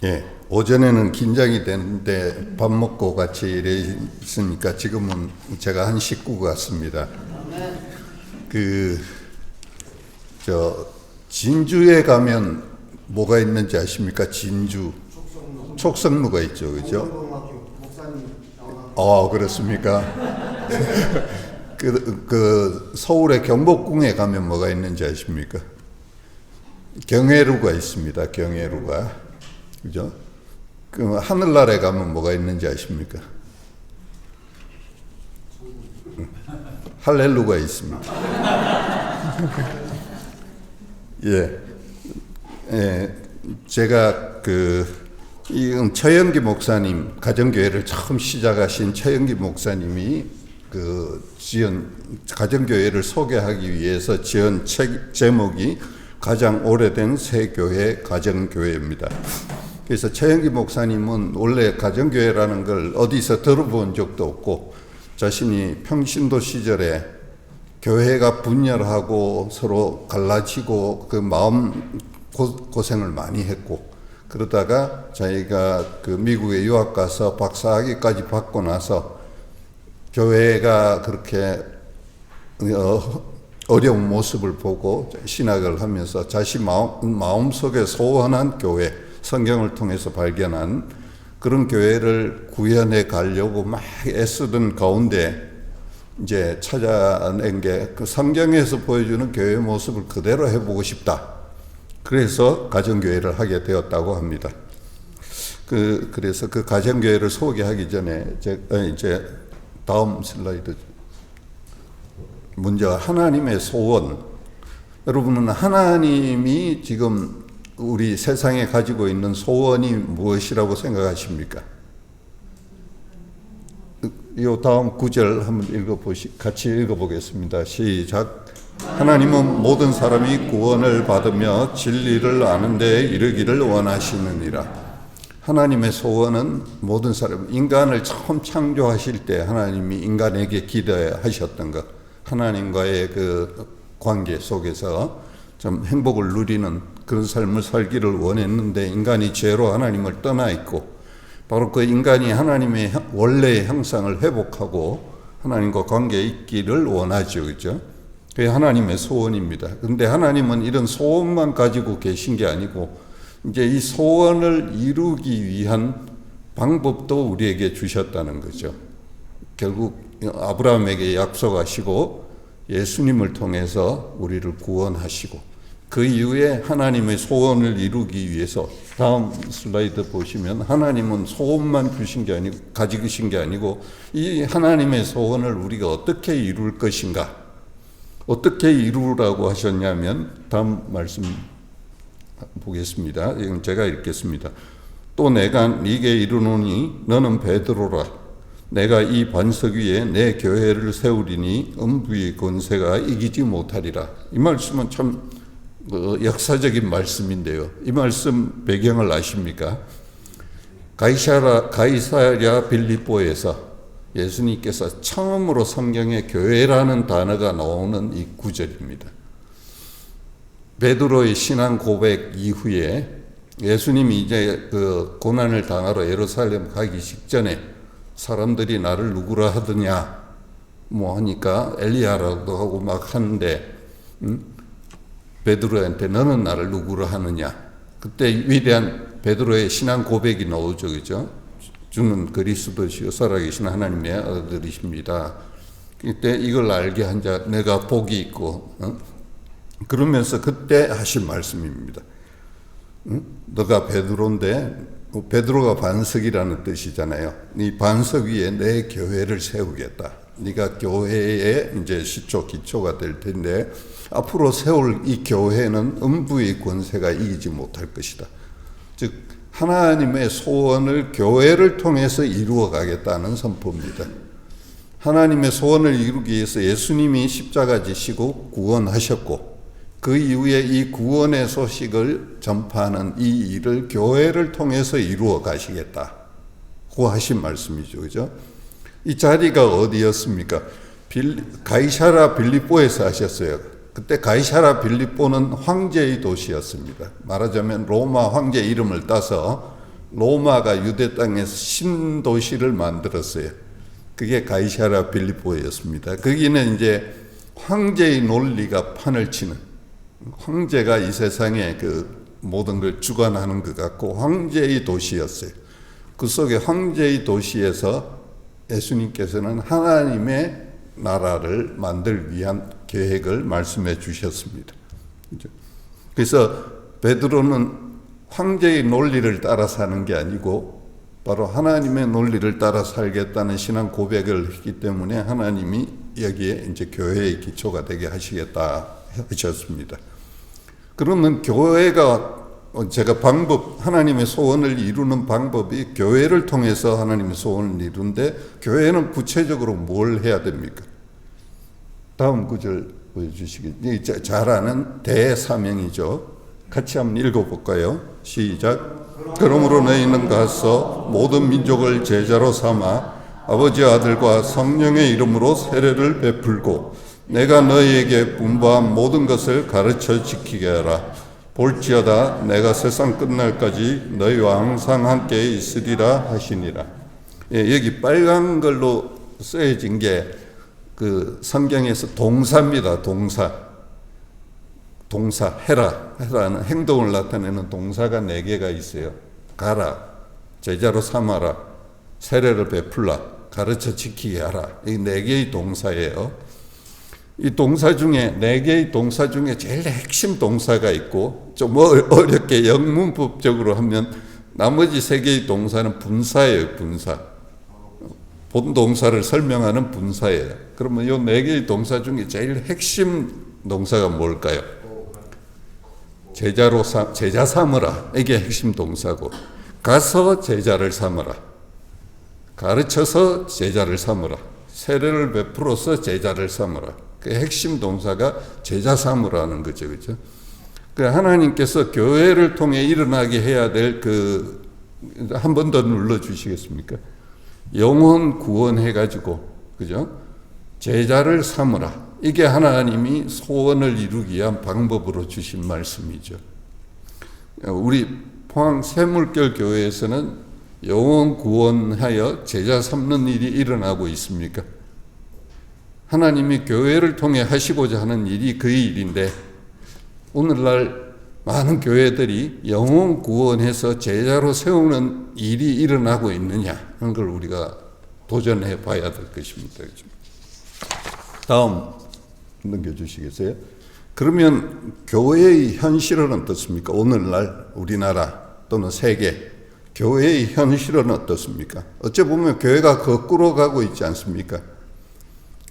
예, 오전에는 긴장이 되는데 밥 먹고 같이 이래 있으니까 지금은 제가 한 식구 같습니다. 진주에 가면 뭐가 있는지 아십니까? 진주. 촉성루가 있죠, 그죠? 그렇습니까? 서울의 경복궁에 가면 뭐가 있는지 아십니까? 경회루가 있습니다, 경회루가. 그죠? 하늘나라에 가면 뭐가 있는지 아십니까? 할렐루가 있습니다. 제가 이 최영기 목사님, 가정교회를 처음 시작하신 최영기 목사님이 지은 가정교회를 소개하기 위해서 지은 책 제목이 가장 오래된 새교회 가정교회입니다. 그래서 최영기 목사님은 원래 가정교회라는 걸 어디서 들어본 적도 없고 자신이 평신도 시절에 교회가 분열하고 서로 갈라지고 그 마음 고생을 많이 했고 그러다가 자기가 미국에 유학 가서 박사학위까지 받고 나서 교회가 그렇게 어려운 모습을 보고 신학을 하면서 자신 마음속에 소원한 교회, 성경을 통해서 발견한 그런 교회를 구현해 가려고 막 애쓰던 가운데 이제 찾아낸 게 성경에서 보여주는 교회 모습을 그대로 해보고 싶다. 그래서 가정교회를 하게 되었다고 합니다. 그래서 그 가정교회를 소개하기 전에 이제 다음 슬라이드. 먼저 하나님의 소원. 여러분은 하나님이 지금 우리 세상에 가지고 있는 소원이 무엇이라고 생각하십니까? 이 다음 구절 한번 같이 읽어보겠습니다. 시작. 하나님은 모든 사람이 구원을 받으며 진리를 아는 데 이르기를 원하시느니라. 하나님의 소원은 모든 사람, 인간을 처음 창조하실 때 하나님이 인간에게 기대하셨던 것, 하나님과의 관계 속에서 좀 행복을 누리는 그런 삶을 살기를 원했는데 인간이 죄로 하나님을 떠나 있고 바로 그 인간이 하나님의 원래의 형상을 회복하고 하나님과 관계에 있기를 원하죠. 그죠? 그게 하나님의 소원입니다. 근데 하나님은 이런 소원만 가지고 계신 게 아니고 이제 이 소원을 이루기 위한 방법도 우리에게 주셨다는 거죠. 결국 아브라함에게 약속하시고 예수님을 통해서 우리를 구원하시고 그 이후에 하나님의 소원을 이루기 위해서 다음 슬라이드 보시면 하나님은 소원만 주신 게 아니고 가지신 게 아니고 이 하나님의 소원을 우리가 어떻게 이룰 것인가, 어떻게 이루라고 하셨냐면 다음 말씀 보겠습니다. 이건 제가 읽겠습니다. 또 내가 네게 이르노니 너는 베드로라. 내가 이 반석 위에 내 교회를 세우리니 음부의 권세가 이기지 못하리라. 이 말씀은 참 역사적인 말씀인데요. 이 말씀 배경을 아십니까? 가이사랴 빌립보에서 예수님께서 처음으로 성경에 교회라는 단어가 나오는 이 구절입니다. 베드로의 신앙 고백 이후에 예수님이 이제 고난을 당하러 예루살렘 가기 직전에 사람들이 나를 누구라 하더냐 하니까 엘리야라고 하고 막 하는데 베드로한테 너는 나를 누구라 하느냐. 그때 위대한 베드로의 신앙 고백이 나오죠. 그죠? 주는 그리스도시요 살아계신 하나님의 아들이십니다. 그때 이걸 알게 한 자 내가 복이 있고 그러면서 그때 하신 말씀입니다. 너가 베드로인데 베드로가 반석이라는 뜻이잖아요. 이 반석 위에 내 교회를 세우겠다. 네가 교회의 이제 시초 기초가 될 텐데 앞으로 세울 이 교회는 음부의 권세가 이기지 못할 것이다. 즉 하나님의 소원을 교회를 통해서 이루어 가겠다는 선포입니다. 하나님의 소원을 이루기 위해서 예수님이 십자가 지시고 구원하셨고 그 이후에 이 구원의 소식을 전파하는 이 일을 교회를 통해서 이루어 가시겠다고 하신 말씀이죠. 그죠? 이 자리가 어디였습니까? 가이사랴 빌립보에서 하셨어요. 그때 가이사랴 빌립보는 황제의 도시였습니다. 말하자면 로마 황제 이름을 따서 로마가 유대 땅에서 신도시를 만들었어요. 그게 가이사랴 빌립보였습니다. 거기는 이제 황제의 논리가 판을 치는, 황제가 이 세상에 그 모든 걸 주관하는 것 같고 황제의 도시였어요. 그 속에 황제의 도시에서 예수님께서는 하나님의 나라를 만들 위한 계획을 말씀해 주셨습니다. 그래서 베드로는 황제의 논리를 따라 사는 게 아니고 바로 하나님의 논리를 따라 살겠다는 신앙 고백을 했기 때문에 하나님이 여기에 이제 교회의 기초가 되게 하시겠다 하셨습니다. 그러면 교회가 제가 하나님의 소원을 이루는 방법이 교회를 통해서 하나님의 소원을 이루는데 교회는 구체적으로 뭘 해야 됩니까? 다음 구절 보여주시겠어요? 잘 아는 대사명이죠. 같이 한번 읽어볼까요? 시작. 그러므로 너희는 가서 모든 민족을 제자로 삼아 아버지 아들과 성령의 이름으로 세례를 베풀고 내가 너희에게 분부한 모든 것을 가르쳐 지키게 하라. 볼지어다 내가 세상 끝날까지 너희와 항상 함께 있으리라 하시니라. 예, 여기 빨간 걸로 쓰여진 게 그 성경에서 동사입니다. 동사 해라는 행동을 나타내는 동사가 4개가 있어요. 가라, 제자로 삼아라, 세례를 베풀라, 가르쳐 지키게 하라. 이 4개의 동사예요. 이 동사 중에 4개의 동사 중에 제일 핵심 동사가 있고 좀 어렵게 영문법적으로 하면 나머지 3개의 동사는 분사예요. 분사. 본 동사를 설명하는 분사예요. 그러면 이 4개의 동사 중에 제일 핵심 동사가 뭘까요? 제자 삼으라. 이게 핵심 동사고, 가서 제자를 삼으라, 가르쳐서 제자를 삼으라, 세례를 베풀어서 제자를 삼으라. 그 핵심 동사가 제자 삼으라는 거죠. 그죠? 그 하나님께서 교회를 통해 일어나게 해야 될 한 번 더 눌러 주시겠습니까? 영혼 구원해 가지고, 그죠? 제자를 삼으라. 이게 하나님이 소원을 이루기 위한 방법으로 주신 말씀이죠. 우리 포항 새물결 교회에서는 영혼 구원하여 제자 삼는 일이 일어나고 있습니까? 하나님이 교회를 통해 하시고자 하는 일이 그 일인데 오늘날 많은 교회들이 영혼 구원해서 제자로 세우는 일이 일어나고 있느냐 하는 걸 우리가 도전해 봐야 될 것입니다. 다음 넘겨주시겠어요? 그러면 교회의 현실은 어떻습니까? 오늘날 우리나라 또는 세계 교회의 현실은 어떻습니까? 어찌 보면 교회가 거꾸로 가고 있지 않습니까?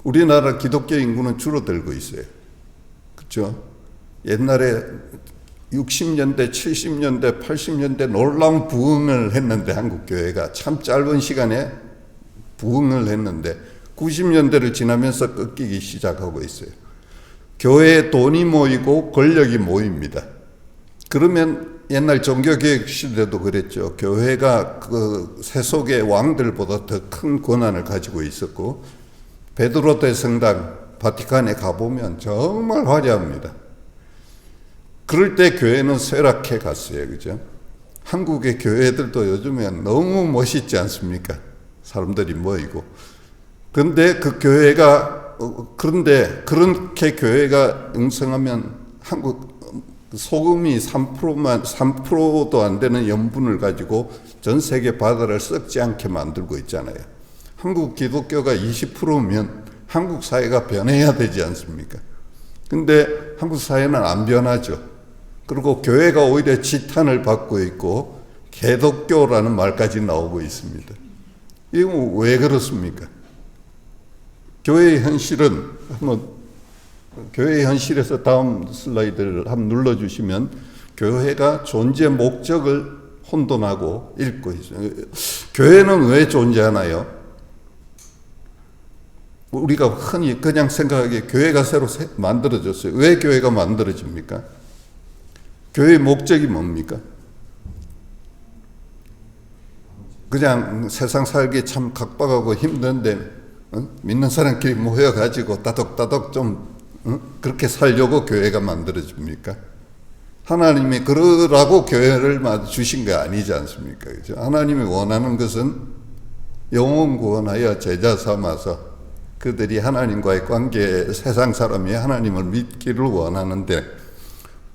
우리나라 기독교 인구는 줄어들고 있어요. 그렇죠? 옛날에 60년대, 70년대, 80년대 놀라운 부흥을 했는데 한국 교회가 참 짧은 시간에 부흥을 했는데 90년대를 지나면서 꺾이기 시작하고 있어요. 교회에 돈이 모이고 권력이 모입니다. 그러면 옛날 종교개혁 시대도 그랬죠. 교회가 그 세속의 왕들보다 더 큰 권한을 가지고 있었고 베드로 대성당 바티칸에 가보면 정말 화려합니다. 그럴 때 교회는 쇠락해 갔어요. 그죠? 한국의 교회들도 요즘엔 너무 멋있지 않습니까? 사람들이 모이고. 그런데 그런데 그렇게 교회가 응성하면 한국 소금이 3%도 안 되는 염분을 가지고 전 세계 바다를 썩지 않게 만들고 있잖아요. 한국 기독교가 20%면 한국 사회가 변해야 되지 않습니까? 근데 한국 사회는 안 변하죠. 그리고 교회가 오히려 지탄을 받고 있고 개독교라는 말까지 나오고 있습니다. 이건 왜 그렇습니까? 교회의 현실은 교회의 현실에서 다음 슬라이드를 한번 눌러주시면 교회가 존재 목적을 혼돈하고 잃고 있어요. 교회는 왜 존재하나요? 우리가 흔히 그냥 생각하기에 교회가 새로 만들어졌어요. 왜 교회가 만들어집니까? 교회의 목적이 뭡니까? 그냥 세상 살기 참 각박하고 힘든데 믿는 사람끼리 모여가지고 따덕따덕 좀 그렇게 살려고 교회가 만들어집니까? 하나님이 그러라고 교회를 주신 게 아니지 않습니까? 그죠? 하나님이 원하는 것은 영혼 구원하여 제자 삼아서 그들이 하나님과의 관계에 세상 사람이 하나님을 믿기를 원하는데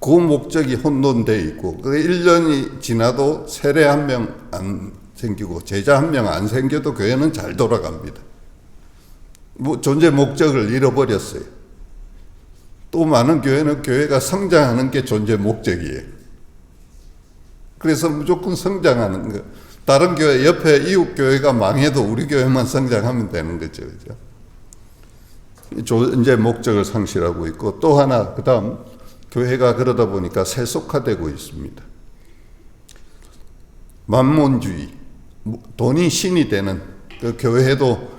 그 목적이 혼돈되어 있고 그 1년이 지나도 세례 한 명 안 생기고 제자 한 명 안 생겨도 교회는 잘 돌아갑니다. 존재 목적을 잃어버렸어요. 또 많은 교회는 교회가 성장하는 게 존재 목적이에요. 그래서 무조건 성장하는 거. 다른 교회 옆에 이웃 교회가 망해도 우리 교회만 성장하면 되는 거죠. 그죠? 존재 목적을 상실하고 있고 또 하나 그다음 교회가 그러다 보니까 세속화되고 있습니다. 만몬주의, 돈이 신이 되는 그 교회도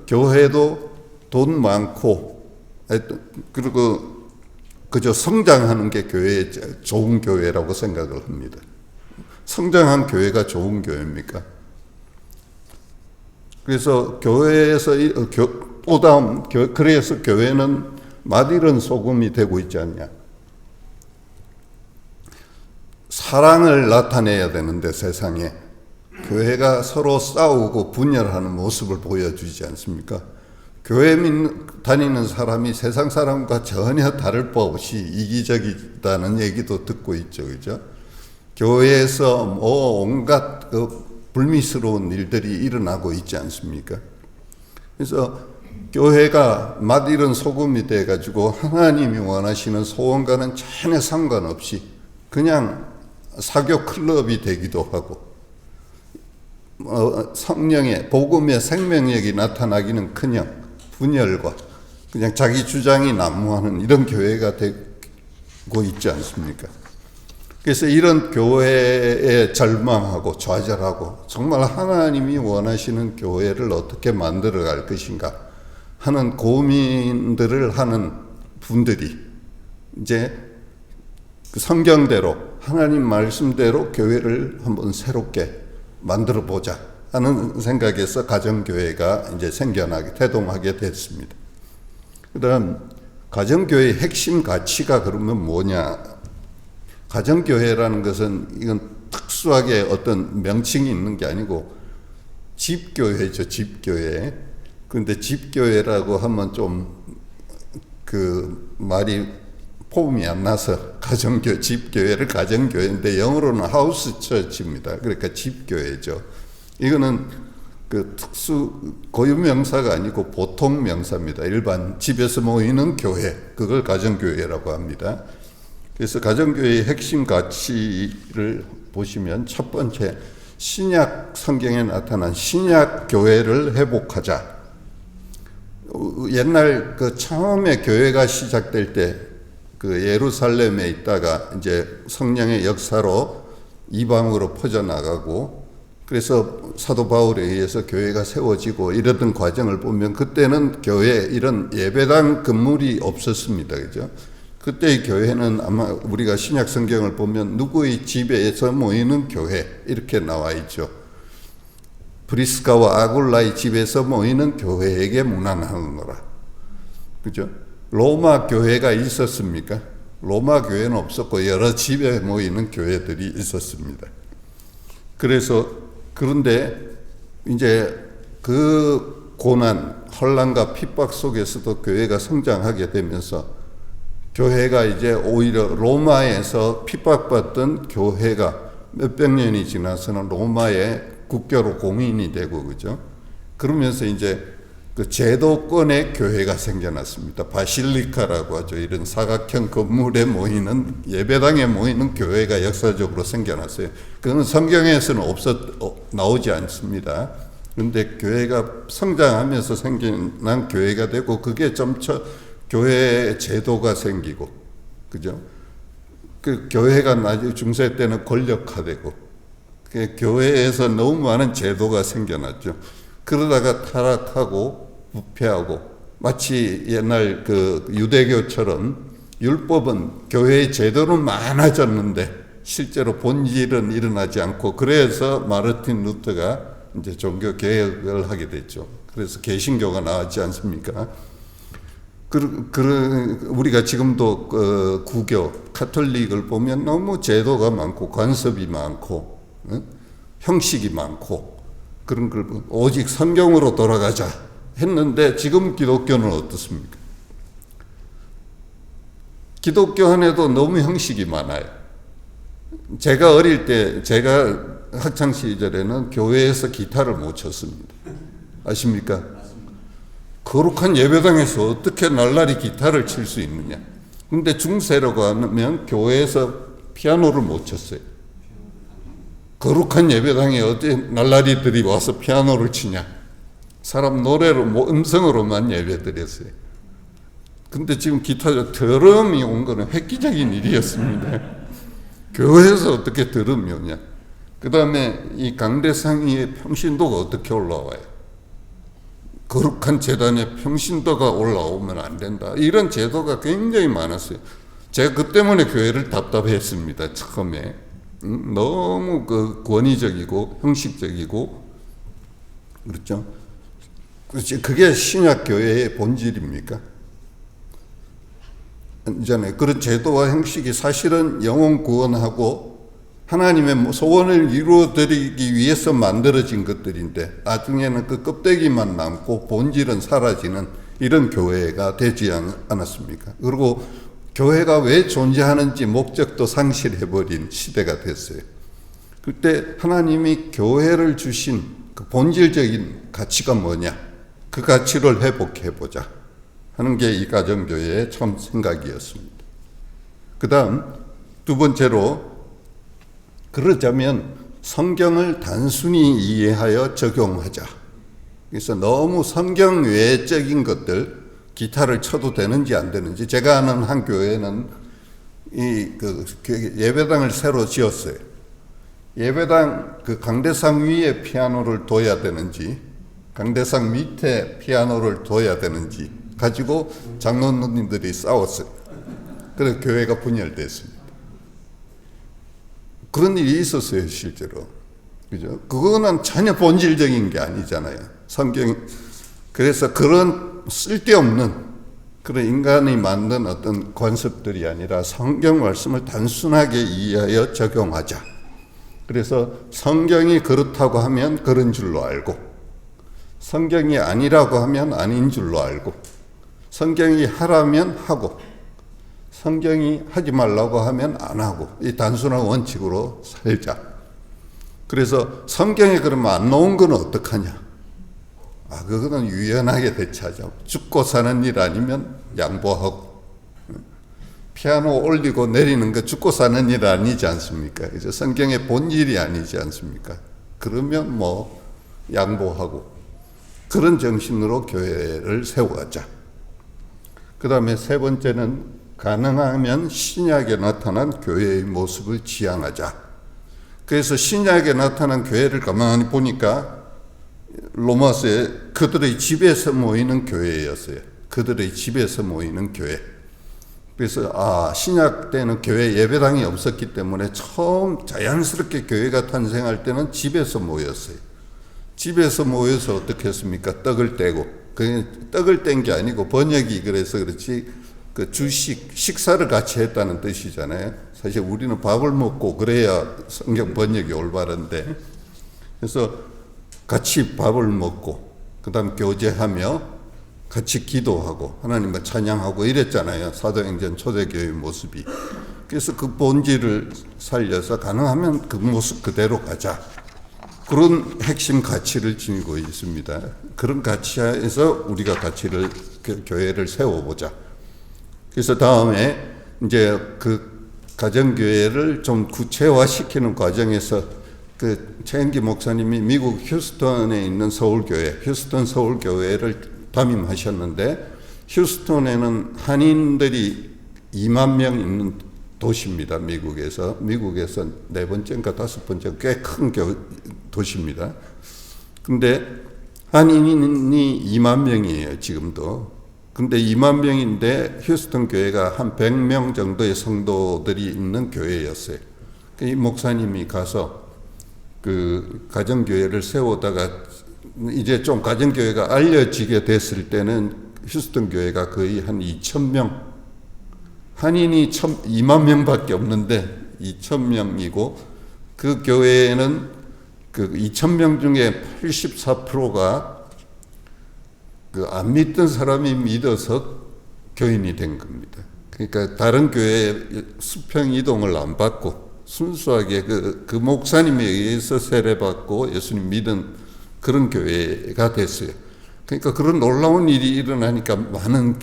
교회도 돈 많고 그리고 그저 성장하는 게 교회의 좋은 교회라고 생각을 합니다. 성장한 교회가 좋은 교회입니까? 그래서 교회에서 또 다음 그래서 교회는 맛이른 소금이 되고 있지 않냐. 사랑을 나타내야 되는데 세상에 교회가 서로 싸우고 분열하는 모습을 보여주지 않습니까? 교회 다니는 사람이 세상 사람과 전혀 다를 바 없이 이기적이다는 얘기도 듣고 있죠. 그죠? 교회에서 온갖 불미스러운 일들이 일어나고 있지 않습니까? 그래서 교회가 맛이른 소금이 돼가지고 하나님이 원하시는 소원과는 전혀 상관없이 그냥 사교 클럽이 되기도 하고 성령의 복음의 생명력이 나타나기는커녕 분열과 그냥 자기 주장이 난무하는 이런 교회가 되고 있지 않습니까? 그래서 이런 교회에 절망하고 좌절하고 정말 하나님이 원하시는 교회를 어떻게 만들어갈 것인가 하는 고민들을 하는 분들이 이제 성경대로 하나님 말씀대로 교회를 한번 새롭게 만들어 보자 하는 생각에서 가정교회가 이제 생겨나게 태동하게 됐습니다. 그다음 가정교회의 핵심 가치가 그러면 뭐냐? 가정교회라는 것은 이건 특수하게 어떤 명칭이 있는 게 아니고 집교회죠, 집교회. 그런데 집교회라고 하면 좀 그 말이 폼이 안 나서 집교회를 가정교회인데 영어로는 하우스 처치입니다. 그러니까 집교회죠. 이거는 그 특수 고유명사가 아니고 보통 명사입니다. 일반 집에서 모이는 교회, 그걸 가정교회라고 합니다. 그래서 가정교회의 핵심 가치를 보시면 첫 번째, 신약 성경에 나타난 신약 교회를 회복하자. 옛날 그 처음에 교회가 시작될 때 그 예루살렘에 있다가 이제 성령의 역사로 이방으로 퍼져나가고 그래서 사도 바울에 의해서 교회가 세워지고 이러던 과정을 보면 그때는 교회 이런 예배당 건물이 없었습니다. 그죠? 그때의 교회는 아마 우리가 신약 성경을 보면 누구의 집에서 모이는 교회 이렇게 나와 있죠. 브리스가와 아굴라의 집에서 모이는 교회에게 문안하노라. 그죠? 로마 교회가 있었습니까? 로마 교회는 없었고 여러 집에 모이는 교회들이 있었습니다. 그런데 이제 그 고난, 혼란과 핍박 속에서도 교회가 성장하게 되면서 교회가 이제 오히려 로마에서 핍박받던 교회가 몇백 년이 지나서는 로마의 국교로 공인이 되고 그죠? 그러면서 이제 그 제도권의 교회가 생겨났습니다. 바실리카라고 하죠. 이런 사각형 건물에 모이는 예배당에 모이는 교회가 역사적으로 생겨났어요. 그건 성경에서는 나오지 않습니다. 그런데 교회가 성장하면서 생겨난 교회가 되고 그게 점차 교회 제도가 생기고 그죠? 그 교회가 나중에 중세 때는 권력화되고 교회에서 너무 많은 제도가 생겨났죠. 그러다가 타락하고 부패하고 마치 옛날 그 유대교처럼 율법은 교회의 제도는 많아졌는데 실제로 본질은 일어나지 않고 그래서 마르틴 루터가 이제 종교 개혁을 하게 됐죠. 그래서 개신교가 나왔지 않습니까? 우리가 지금도 구교, 카톨릭을 보면 너무 제도가 많고 관습이 많고 형식이 많고 그런 걸 오직 성경으로 돌아가자 했는데 지금 기독교는 어떻습니까? 기독교 안에도 너무 형식이 많아요. 제가 어릴 때, 제가 학창 시절에는 교회에서 기타를 못 쳤습니다. 아십니까? 거룩한 예배당에서 어떻게 날라리 기타를 칠 수 있느냐. 근데 중세로 가면 교회에서 피아노를 못 쳤어요. 거룩한 예배당에 어디 날라리들이 와서 피아노를 치냐. 사람 노래로, 음성으로만 예배 드렸어요. 근데 지금 기타로 드럼이 온 거는 획기적인 일이었습니다. 교회에서 어떻게 드럼이 오냐. 그 다음에 이 강대상 위에 평신도가 어떻게 올라와요? 거룩한 재단에 평신도가 올라오면 안 된다. 이런 제도가 굉장히 많았어요. 제가 그 때문에 교회를 답답했습니다. 처음에. 너무 권위적이고 형식적이고 그렇죠. 그게 신약 교회의 본질입니까? 있잖아요. 그런 제도와 형식이 사실은 영혼 구원하고 하나님의 소원을 이루어드리기 위해서 만들어진 것들인데 나중에는 그 껍데기만 남고 본질은 사라지는 이런 교회가 되지 않았습니까? 그리고 교회가 왜 존재하는지 목적도 상실해버린 시대가 됐어요. 그때 하나님이 교회를 주신 그 본질적인 가치가 뭐냐? 그 가치를 회복해보자 하는 게 이 가정교회의 처음 생각이었습니다. 그 다음 두 번째로 그러자면 성경을 단순히 이해하여 적용하자. 그래서 너무 성경 외적인 것들, 기타를 쳐도 되는지 안 되는지, 제가 아는 한 교회는 예배당을 새로 지었어요. 예배당 강대상 위에 피아노를 둬야 되는지, 강대상 밑에 피아노를 둬야 되는지 가지고 장로님들이 싸웠어요. 그래서 교회가 분열됐습니다. 그런 일이 있었어요, 실제로. 그죠? 그거는 전혀 본질적인 게 아니잖아요. 그래서 그런 쓸데없는 그런 인간이 만든 어떤 관습들이 아니라 성경 말씀을 단순하게 이해하여 적용하자. 그래서 성경이 그렇다고 하면 그런 줄로 알고, 성경이 아니라고 하면 아닌 줄로 알고, 성경이 하라면 하고, 성경이 하지 말라고 하면 안 하고, 이 단순한 원칙으로 살자. 그래서 성경에 그러면 안 나온 건 어떡하냐? 그거는 유연하게 대처하자. 죽고 사는 일 아니면 양보하고. 피아노 올리고 내리는 거 죽고 사는 일 아니지 않습니까? 이제 성경의 본질이 아니지 않습니까? 그러면 양보하고. 그런 정신으로 교회를 세워가자. 그 다음에 세 번째는 가능하면 신약에 나타난 교회의 모습을 지향하자. 그래서 신약에 나타난 교회를 가만히 보니까 로마서에 그들의 집에서 모이는 교회였어요. 그들의 집에서 모이는 교회. 그래서 신약 때는 교회 예배당이 없었기 때문에 처음 자연스럽게 교회가 탄생할 때는 집에서 모였어요. 집에서 모여서 어떻게 했습니까? 떡을 떼고. 떡을 뗀 게 아니고 번역이 그래서 그렇지 식사를 같이 했다는 뜻이잖아요. 사실 우리는 밥을 먹고 그래야 성경 번역이 올바른데, 그래서 같이 밥을 먹고 그 다음 교제하며 같이 기도하고 하나님을 찬양하고 이랬잖아요. 사도행전 초대교회의 모습이. 그래서 그 본질을 살려서 가능하면 그 모습 그대로 가자. 그런 핵심 가치를 지니고 있습니다. 그런 가치에서 우리가 교회를 세워보자. 그래서 다음에 이제 그 가정교회를 좀 구체화시키는 과정에서 최은기 목사님이 미국 휴스턴에 있는 휴스턴 서울교회를 담임하셨는데, 휴스턴에는 한인들이 2만 명 있는 도시입니다. 미국에서 네 번째인가 다섯 번째 꽤 큰 도시입니다. 근데 한인이 2만 명이에요, 지금도. 근데 2만 명인데 휴스턴 교회가 한 100명 정도의 성도들이 있는 교회였어요. 이 목사님이 가서 그 가정교회를 세우다가 이제 좀 가정교회가 알려지게 됐을 때는 휴스턴 교회가 거의 한 2,000명, 한인이 2만 명밖에 없는데 2,000명이고, 그 교회에는 그 2,000명 중에 84%가 그 안 믿던 사람이 믿어서 교인이 된 겁니다. 그러니까 다른 교회에 수평 이동을 안 받고 순수하게 그 목사님에 의해서 세례받고 예수님 믿은 그런 교회가 됐어요. 그러니까 그런 놀라운 일이 일어나니까 많은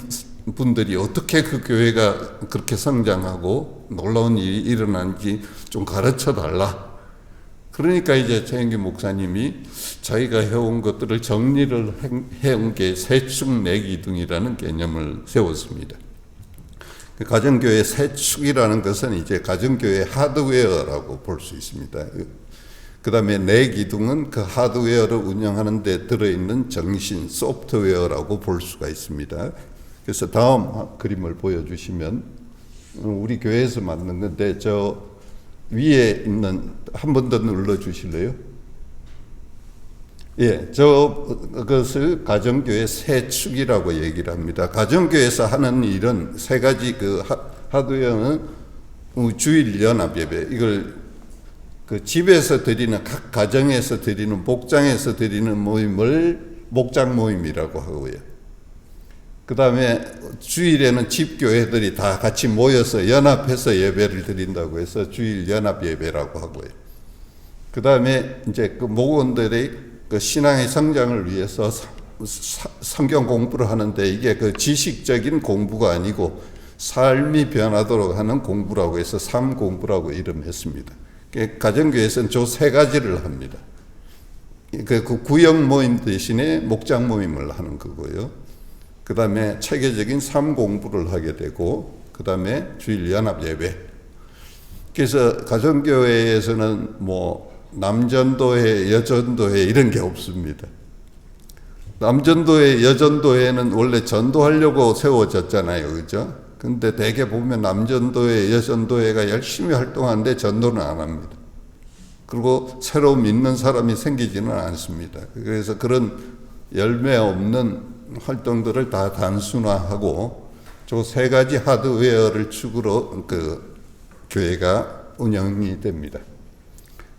분들이 어떻게 그 교회가 그렇게 성장하고 놀라운 일이 일어나는지 좀 가르쳐 달라. 그러니까 이제 최영기 목사님이 자기가 해온 것들을 정리를 해온 게 세축 내기둥이라는 개념을 세웠습니다. 가정교회 세축이라는 것은 이제 가정교회 하드웨어라고 볼 수 있습니다. 그 다음에 내기둥은 그 하드웨어를 운영하는 데 들어있는 정신, 소프트웨어라고 볼 수가 있습니다. 그래서 다음 그림을 보여주시면, 우리 교회에서 만든 건데, 저 위에 있는, 한 번 더 눌러주실래요? 예, 그것을 가정교회 세축이라고 얘기를 합니다. 가정교회에서 하는 일은 세 가지, 그 하드웨어는 주일 연합 예배, 이걸 그 집에서 드리는, 각 가정에서 드리는, 목장에서 드리는 모임을 목장 모임이라고 하고요. 그 다음에 주일에는 집교회들이 다 같이 모여서 연합해서 예배를 드린다고 해서 주일 연합 예배라고 하고요. 그 다음에 이제 그 목원들이 그 신앙의 성장을 위해서 성경 공부를 하는데, 이게 그 지식적인 공부가 아니고 삶이 변하도록 하는 공부라고 해서 삶 공부라고 이름했습니다. 가정교회에서는 저 세 가지를 합니다. 그 구역 모임 대신에 목장 모임을 하는 거고요. 그 다음에 체계적인 삶 공부를 하게 되고, 그 다음에 주일 연합 예배. 그래서 가정교회에서는 뭐 남전도회, 여전도회 이런 게 없습니다. 남전도회, 여전도회는 원래 전도하려고 세워졌잖아요, 그죠? 근데 대개 보면 남전도회, 여전도회가 열심히 활동하는데 전도는 안 합니다. 그리고 새로 믿는 사람이 생기지는 않습니다. 그래서 그런 열매 없는 활동들을 다 단순화하고 저 세 가지 하드웨어를 축으로 그 교회가 운영이 됩니다.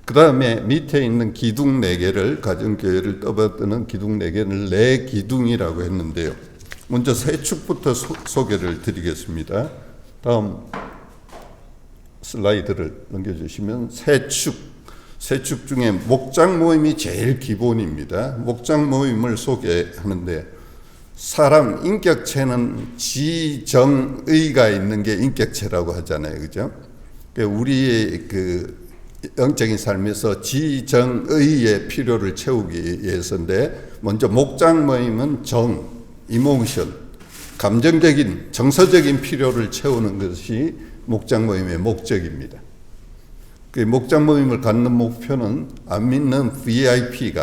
그 다음에 밑에 있는 기둥 4개를, 가정교회를 떠받드는 기둥 4개를 내기둥이라고 했는데요. 먼저 세축부터 소개를 드리겠습니다. 다음 슬라이드를 넘겨주시면, 세축 중에 목장 모임이 제일 기본입니다. 목장 모임을 소개하는데, 사람 인격체는 지정의가 있는 게 인격체라고 하잖아요, 그죠? 우리의 그 영적인 삶에서 지정의의 필요를 채우기 위해서인데, 먼저 목장 모임은 이모션, 감정적인, 정서적인 필요를 채우는 것이 목장 모임의 목적입니다. 그 목장 모임을 갖는 목표는 안 믿는 VIP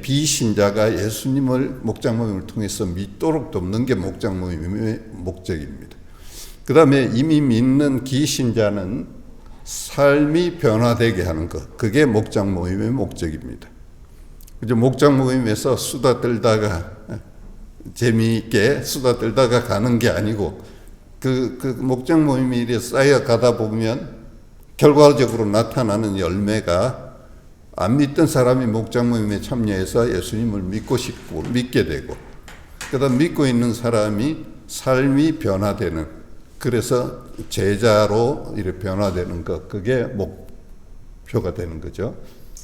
비신자가 예수님을 목장 모임을 통해서 믿도록 돕는 게 목장 모임의 목적입니다. 그 다음에 이미 믿는 기신자는 삶이 변화되게 하는 것, 그게 목장 모임의 목적입니다. 그죠? 목장 모임에서 수다 떨다가 재미있게 수다 떨다가 가는 게 아니고, 그 목장 모임이 이렇게 쌓여가다 보면 결과적으로 나타나는 열매가, 안 믿던 사람이 목장 모임에 참여해서 예수님을 믿게 되고, 그다음 믿고 있는 사람이 삶이 변화되는, 그래서 제자로 이렇게 변화되는 것, 그게 목표가 되는 거죠.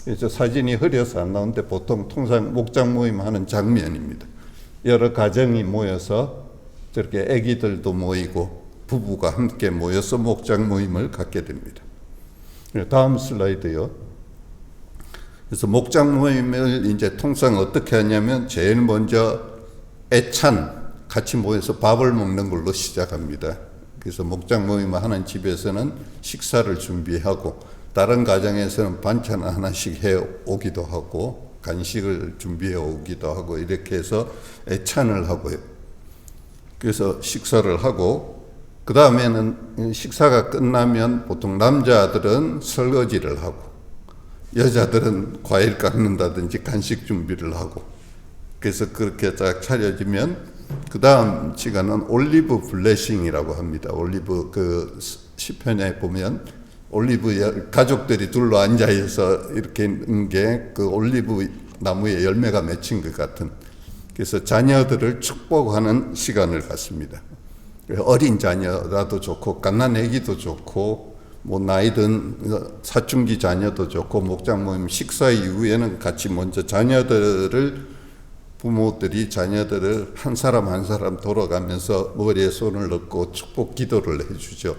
그래서 사진이 흐려서 안 나오는데 통상 목장 모임 하는 장면입니다. 여러 가정이 모여서 저렇게 아기들도 모이고 부부가 함께 모여서 목장 모임을 갖게 됩니다. 다음 슬라이드요. 그래서 목장 모임을 이제 통상 어떻게 하냐면, 제일 먼저 같이 모여서 밥을 먹는 걸로 시작합니다. 그래서 목장 모임을 하는 집에서는 식사를 준비하고, 다른 가정에서는 반찬 하나씩 해 오기도 하고, 간식을 준비해 오기도 하고, 이렇게 해서 애찬을 하고요. 그래서 식사를 하고, 그 다음에는 식사가 끝나면 보통 남자들은 설거지를 하고, 여자들은 과일 깎는다든지 간식 준비를 하고, 그래서 그렇게 딱 차려지면 그 다음 시간은 올리브 블레싱이라고 합니다. 올리브 그 시편에 보면 올리브 가족들이 둘러 앉아 있어 이렇게 있는 게 그 올리브 나무에 열매가 맺힌 것 같은. 그래서 자녀들을 축복하는 시간을 갖습니다. 어린 자녀라도 좋고 갓난 아기도 좋고 뭐 나이든 사춘기 자녀도 좋고 목장 모임 식사 이후에는 같이 먼저 부모들이 자녀들을 한 사람 한 사람 돌아가면서 머리에 손을 넣고 축복 기도를 해주죠.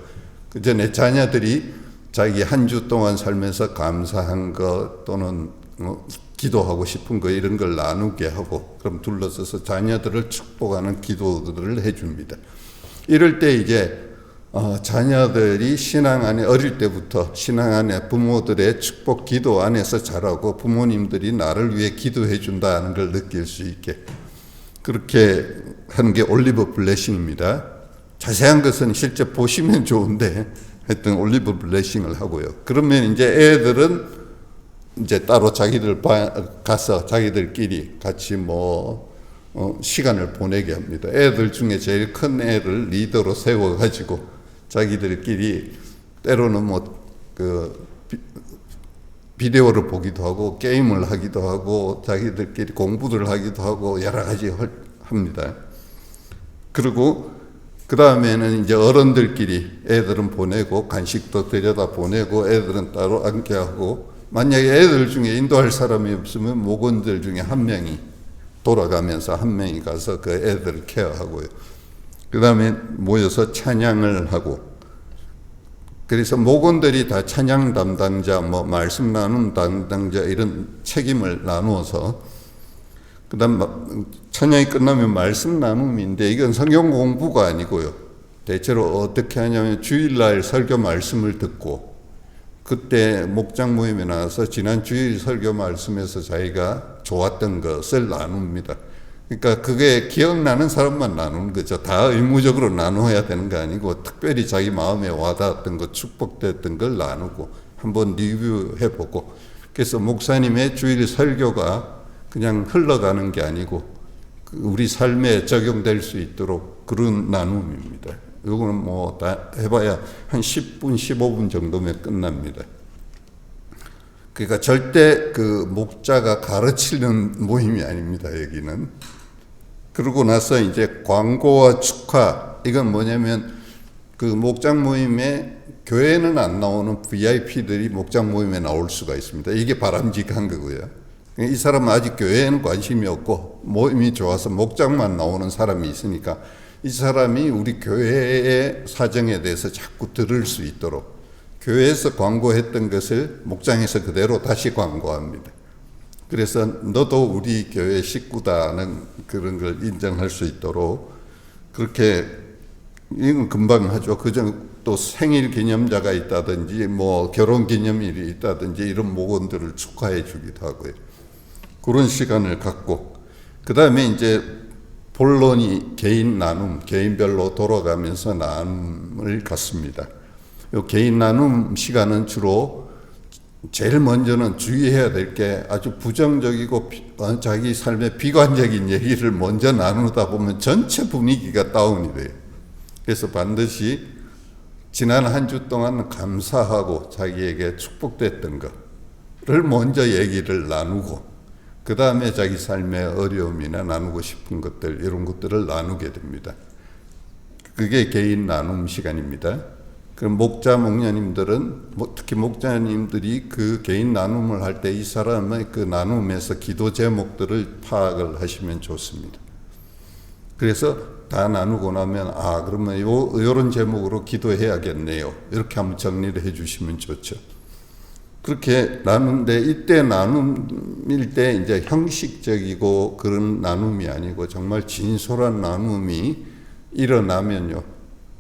그 전에 자녀들이 자기 한 주 동안 살면서 감사한 것 또는 기도하고 싶은 거 이런 걸 나누게 하고 그럼 둘러서서 자녀들을 축복하는 기도들을 해줍니다. 이럴 때 이제 자녀들이 신앙 안에 어릴 때부터 신앙 안에 부모들의 축복 기도 안에서 자라고 부모님들이 나를 위해 기도해 준다는 걸 느낄 수 있게 그렇게 하는 게 올리브 블레싱입니다. 자세한 것은 실제 보시면 좋은데 하여튼 올리브 블레싱을 하고요. 그러면 이제 애들은 이제 따로 자기들 가서 자기들끼리 같이 시간을 보내게 합니다. 애들 중에 제일 큰 애를 리더로 세워가지고 자기들끼리 때로는 비디오를 보기도 하고 게임을 하기도 하고 자기들끼리 공부를 하기도 하고 여러 가지 합니다. 그리고 그 다음에는 이제 어른들끼리 애들은 보내고 간식도 들여다 보내고 애들은 따로 앉게 하고 만약에 애들 중에 인도할 사람이 없으면 목원들 중에 한 명이 돌아가면서 한 명이 가서 그 애들을 케어하고요. 그 다음에 모여서 찬양을 하고 그래서 목원들이 다 찬양 담당자, 말씀 나눔 담당자 이런 책임을 나누어서 그 다음 찬양이 끝나면 말씀 나눔인데 이건 성경 공부가 아니고요. 대체로 어떻게 하냐면 주일날 설교 말씀을 듣고 그때 목장 모임에 나와서 지난 주일 설교 말씀에서 자기가 좋았던 것을 나눕니다. 그러니까 그게 기억나는 사람만 나누는 거죠. 다 의무적으로 나눠야 되는 거 아니고 특별히 자기 마음에 와닿았던 것, 축복됐던 걸 나누고 한번 리뷰해보고 그래서 목사님의 주일 설교가 그냥 흘러가는 게 아니고 우리 삶에 적용될 수 있도록 그런 나눔입니다. 이거는 다 해봐야 한 10분, 15분 정도면 끝납니다. 그러니까 절대 그 목자가 가르치는 모임이 아닙니다, 여기는. 그러고 나서 이제 광고와 축하, 이건 뭐냐면 그 목장 모임에 교회는 안 나오는 VIP들이 목장 모임에 나올 수가 있습니다. 이게 바람직한 거고요. 이 사람은 아직 교회에는 관심이 없고 모임이 좋아서 목장만 나오는 사람이 있으니까 이 사람이 우리 교회의 사정에 대해서 자꾸 들을 수 있도록 교회에서 광고했던 것을 목장에서 그대로 다시 광고합니다. 그래서 너도 우리 교회 식구다는 그런 걸 인정할 수 있도록 그렇게 이건 금방 하죠. 그전 또 생일 기념자가 있다든지 결혼 기념일이 있다든지 이런 목원들을 축하해 주기도 하고요. 그런 시간을 갖고 그 다음에 이제 본론이 개인 나눔, 개인별로 돌아가면서 나눔을 갖습니다. 이 개인 나눔 시간은 주로 제일 먼저는 주의해야 될 게 아주 부정적이고 자기 삶의 비관적인 얘기를 먼저 나누다 보면 전체 분위기가 다운이 돼요. 그래서 반드시 지난 한 주 동안 감사하고 자기에게 축복됐던 것을 먼저 얘기를 나누고 그 다음에 자기 삶의 어려움이나 나누고 싶은 것들 이런 것들을 나누게 됩니다. 그게 개인 나눔 시간입니다. 그 목자 목녀님들은 특히 목자님들이 그 개인 나눔을 할 때 이 사람의 그 나눔에서 기도 제목들을 파악을 하시면 좋습니다. 그래서 다 나누고 나면 그러면 요런 제목으로 기도해야겠네요. 이렇게 한번 정리를 해 주시면 좋죠. 그렇게 나누는데 이때 나눔일 때 이제 형식적이고 그런 나눔이 아니고 정말 진솔한 나눔이 일어나면요.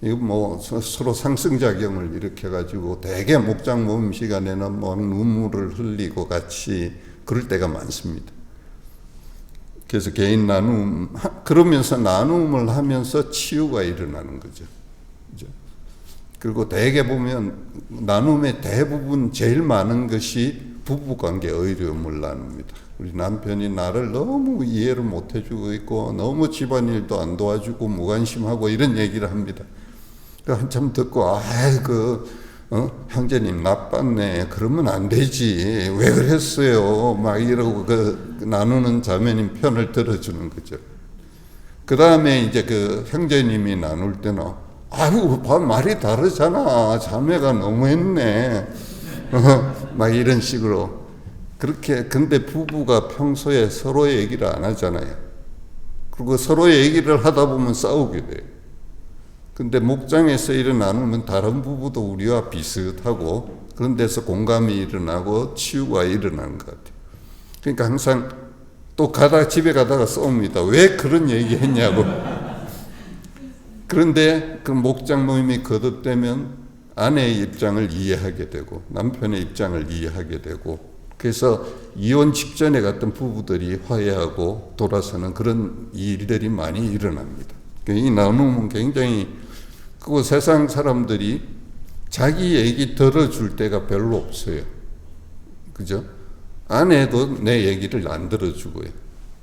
이거 서로 상승작용을 일으켜가지고 대개 목장 모임 시간에는 눈물을 흘리고 같이 그럴 때가 많습니다. 그래서 개인 나눔, 그러면서 나눔을 하면서 치유가 일어나는 거죠. 그리고 대개 보면 나눔의 대부분 제일 많은 것이 부부관계 어려움을 나눕니다. 우리 남편이 나를 너무 이해를 못 해주고 있고 너무 집안일도 안 도와주고 무관심하고 이런 얘기를 합니다. 한참 듣고 형제님 나빴네. 그러면 안 되지. 왜 그랬어요? 막 이러고 나누는 자매님 편을 들어주는 거죠. 그 다음에 이제 그 형제님이 나눌 때는 아이고 말이 다르잖아. 자매가 너무했네. 막 이런 식으로. 그렇게 근데 부부가 평소에 서로의 얘기를 안 하잖아요. 그리고 서로의 얘기를 하다 보면 싸우게 돼요. 근데 목장에서 일을 나누면 다른 부부도 우리와 비슷하고 그런 데서 공감이 일어나고 치유가 일어나는 것 같아요. 그러니까 항상 또 집에 가다가 싸웁니다. 왜 그런 얘기 했냐고. 그런데 그 목장 모임이 거듭되면 아내의 입장을 이해하게 되고 남편의 입장을 이해하게 되고 그래서 이혼 직전에 갔던 부부들이 화해하고 돌아서는 그런 일들이 많이 일어납니다. 이 나눔은 굉장히 그리고 세상 사람들이 자기 얘기 들어줄 때가 별로 없어요. 그죠? 아내도 내 얘기를 안 들어주고요.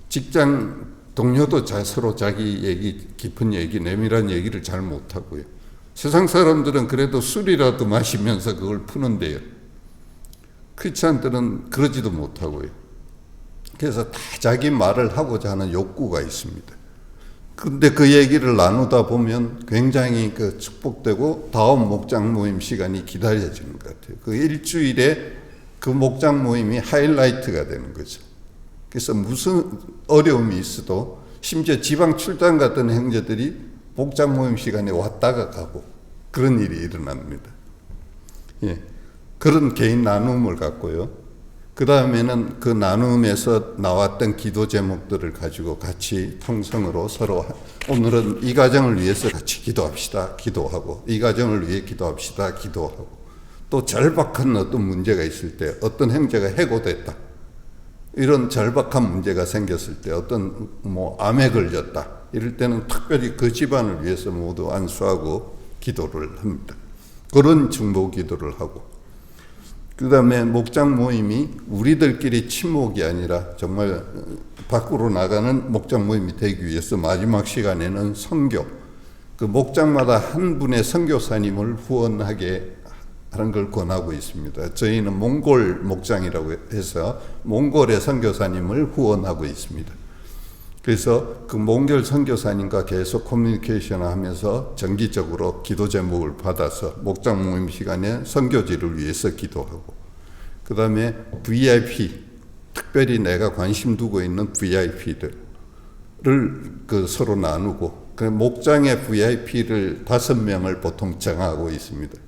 직장 동료도 서로 자기 얘기, 깊은 얘기, 내밀한 얘기를 잘 못하고요. 세상 사람들은 그래도 술이라도 마시면서 그걸 푸는데요. 크리스찬들은 그러지도 못하고요. 그래서 다 자기 말을 하고자 하는 욕구가 있습니다. 근데 그 얘기를 나누다 보면 굉장히 축복되고 다음 목장 모임 시간이 기다려지는 것 같아요. 그 일주일에 그 목장 모임이 하이라이트가 되는 거죠. 그래서 무슨 어려움이 있어도 심지어 지방 출장 갔던 형제들이 목장 모임 시간에 왔다가 가고 그런 일이 일어납니다. 예. 그런 개인 나눔을 갖고요. 그 다음에는 그 나눔에서 나왔던 기도 제목들을 가지고 같이 통성으로 서로 오늘은 이 가정을 위해서 같이 기도합시다. 기도하고 이 가정을 위해 기도합시다. 기도하고 또 절박한 어떤 문제가 있을 때 어떤 형제가 해고됐다. 이런 절박한 문제가 생겼을 때 어떤 암에 걸렸다. 이럴 때는 특별히 그 집안을 위해서 모두 안수하고 기도를 합니다. 그런 중보 기도를 하고 그 다음에 목장 모임이 우리들끼리 친목이 아니라 정말 밖으로 나가는 목장 모임이 되기 위해서 마지막 시간에는 선교, 그 목장마다 한 분의 선교사님을 후원하게 하는 걸 권하고 있습니다. 저희는 몽골 목장이라고 해서 몽골의 선교사님을 후원하고 있습니다. 그래서 그 몽골 선교사님과 계속 커뮤니케이션을 하면서 정기적으로 기도 제목을 받아서 목장 모임 시간에 선교지를 위해서 기도하고 그 다음에 VIP, 특별히 내가 관심 두고 있는 VIP들을 서로 나누고 그 목장의 VIP를 5명을 보통 정하고 있습니다.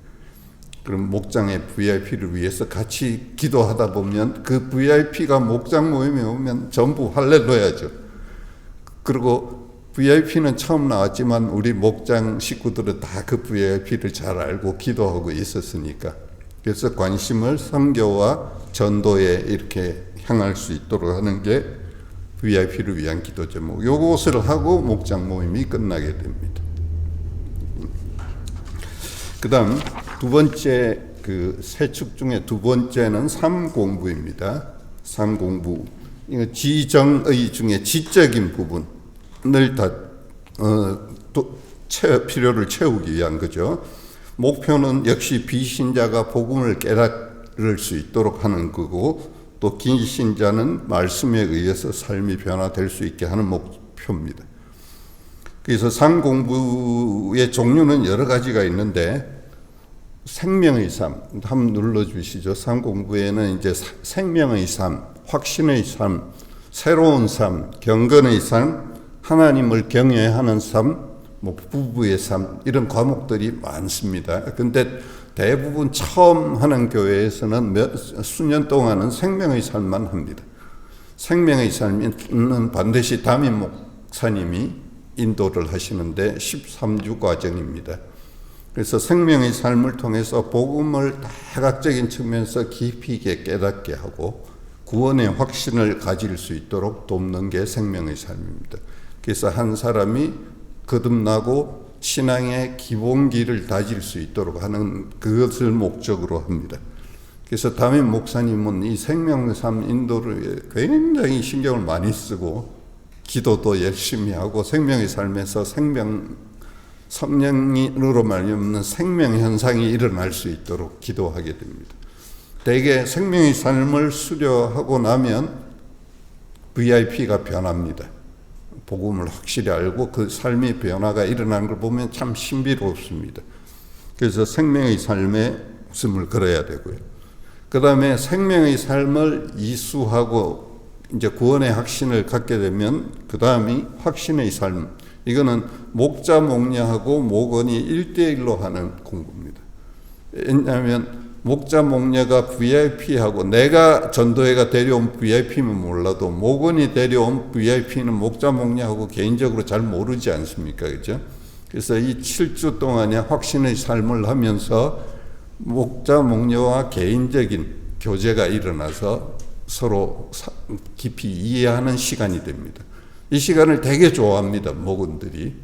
그럼 목장의 VIP를 위해서 같이 기도하다 보면 그 VIP가 목장 모임에 오면 전부 할렐루야죠. 그리고 VIP는 처음 나왔지만 우리 목장 식구들은 다 그 VIP를 잘 알고 기도하고 있었으니까 그래서 관심을 선교와 전도에 이렇게 향할 수 있도록 하는 게 VIP를 위한 기도 제목. 요것을 하고 목장 모임이 끝나게 됩니다. 그 다음 두 번째 그 세 축 중에 두 번째는 삶공부입니다. 삶공부. 이거 지정의 중에 지적인 부분을 다 필요를 채우기 위한 거죠. 목표는 역시 비신자가 복음을 깨달을 수 있도록 하는 거고 또 기신자는 말씀에 의해서 삶이 변화될 수 있게 하는 목표입니다. 그래서 삶공부의 종류는 여러 가지가 있는데 생명의 삶 한번 눌러주시죠. 삶공부에는 이제 생명의 삶, 확신의 삶, 새로운 삶, 경건의 삶, 하나님을 경외하는 삶, 부부의 삶 이런 과목들이 많습니다. 근데 대부분 처음 하는 교회에서는 수년 동안은 생명의 삶만 합니다. 생명의 삶은 반드시 담임 목사님이 인도를 하시는데 13주 과정입니다. 그래서 생명의 삶을 통해서 복음을 다각적인 측면에서 깊이 있게 깨닫게 하고 구원의 확신을 가질 수 있도록 돕는 게 생명의 삶입니다. 그래서 한 사람이 거듭나고 신앙의 기본기를 다질 수 있도록 하는 그것을 목적으로 합니다. 그래서 담임 목사님은 이 생명의 삶 인도를 굉장히 신경을 많이 쓰고 기도도 열심히 하고 생명의 삶에서 성령으로 말미암는 생명 현상이 일어날 수 있도록 기도하게 됩니다. 대개 생명의 삶을 수료하고 나면 VIP가 변합니다. 복음을 확실히 알고 그 삶의 변화가 일어나는 걸 보면 참 신비롭습니다. 그래서 생명의 삶에 목숨을 걸어야 되고요. 그 다음에 생명의 삶을 이수하고 이제 구원의 확신을 갖게 되면 그 다음이 확신의 삶. 이거는 목자 목녀하고 목원이 1대1로 하는 공부입니다. 왜냐하면 목자 목녀가 VIP하고 내가 전도회가 데려온 VIP면 몰라도 목원이 데려온 VIP는 목자 목녀하고 개인적으로 잘 모르지 않습니까? 그죠? 그래서 이 7주 동안에 확신의 삶을 하면서 목자 목녀와 개인적인 교제가 일어나서 서로 깊이 이해하는 시간이 됩니다. 이 시간을 되게 좋아합니다, 목원들이.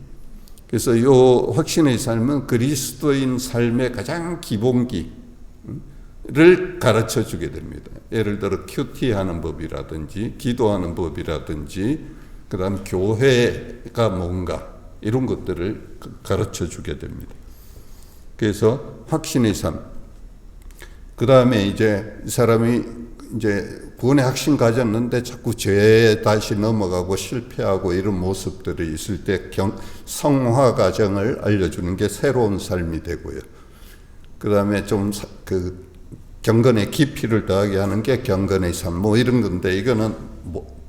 그래서 이 확신의 삶은 그리스도인 삶의 가장 기본기를 가르쳐 주게 됩니다. 예를 들어 큐티하는 법이라든지 기도하는 법이라든지 그 다음 교회가 뭔가 이런 것들을 가르쳐 주게 됩니다. 그래서 확신의 삶. 그 다음에 이제 이 사람이 이제 구원의 확신 가졌는데 자꾸 죄에 다시 넘어가고 실패하고 이런 모습들이 있을 때 성화 과정을 알려주는 게 새로운 삶이 되고요. 그 다음에 좀 그 경건의 깊이를 더하게 하는 게 경건의 삶 뭐 이런 건데 이거는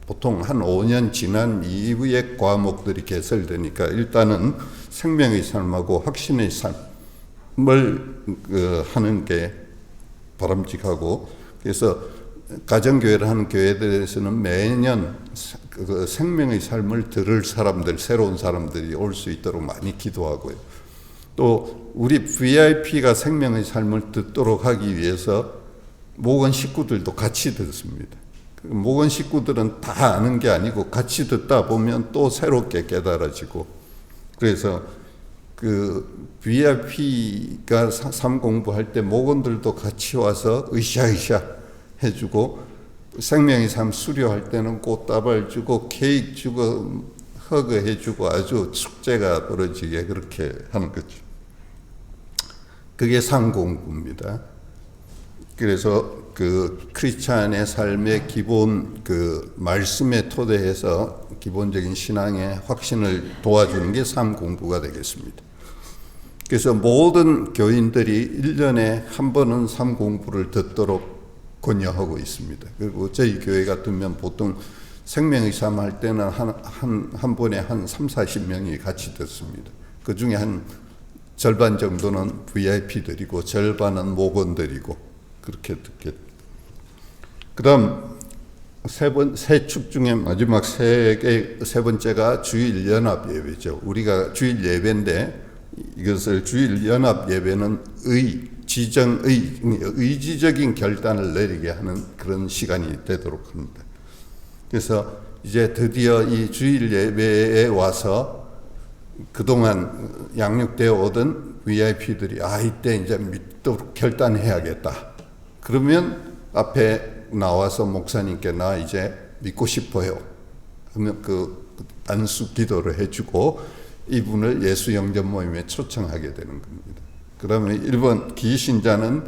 보통 한 5년 지난 이후에 과목들이 개설되니까 일단은 생명의 삶하고 확신의 삶을 하는 게 바람직하고 그래서 가정교회를 하는 교회들에서는 매년 그 생명의 삶을 들을 사람들, 새로운 사람들이 올 수 있도록 많이 기도하고요. 또 우리 VIP가 생명의 삶을 듣도록 하기 위해서 목원 식구들도 같이 듣습니다. 목원 식구들은 다 아는 게 아니고 같이 듣다 보면 또 새롭게 깨달아지고 그래서 그 VIP가 삶 공부할 때 목원들도 같이 와서 으쌰으쌰 해주고 생명의 삶 수료할 때는 꽃다발 주고 케이크 주고 허그 해주고 아주 축제가 벌어지게 그렇게 하는 거죠. 그게 삶 공부입니다. 그래서 그 크리스찬의 삶의 기본 그 말씀에 토대해서 기본적인 신앙의 확신을 도와주는 게 삶 공부가 되겠습니다. 그래서 모든 교인들이 1년에 한 번은 삶 공부를 듣도록 권유하고 있습니다. 그리고 저희 교회 같으면 보통 생명의 삶 할 때는 한 번에 한 30-40명이 같이 듣습니다. 그 중에 한 절반 정도는 VIP들이고 절반은 목원들이고 그렇게 듣게. 그 다음 세 축 중에 마지막 세 번째가 주일 연합 예배죠. 우리가 주일 예배인데 이것을 주일 연합 예배는 의지적인 결단을 내리게 하는 그런 시간이 되도록 합니다. 그래서 이제 드디어 이 주일 예배에 와서 그동안 양육되어 오던 VIP들이 이때 이제 믿도록 결단해야겠다. 그러면 앞에 나와서 목사님께 나 이제 믿고 싶어요. 그러면 그 안수 기도를 해주고 이분을 예수 영접 모임에 초청하게 되는 겁니다. 그 다음에 1번 기신자는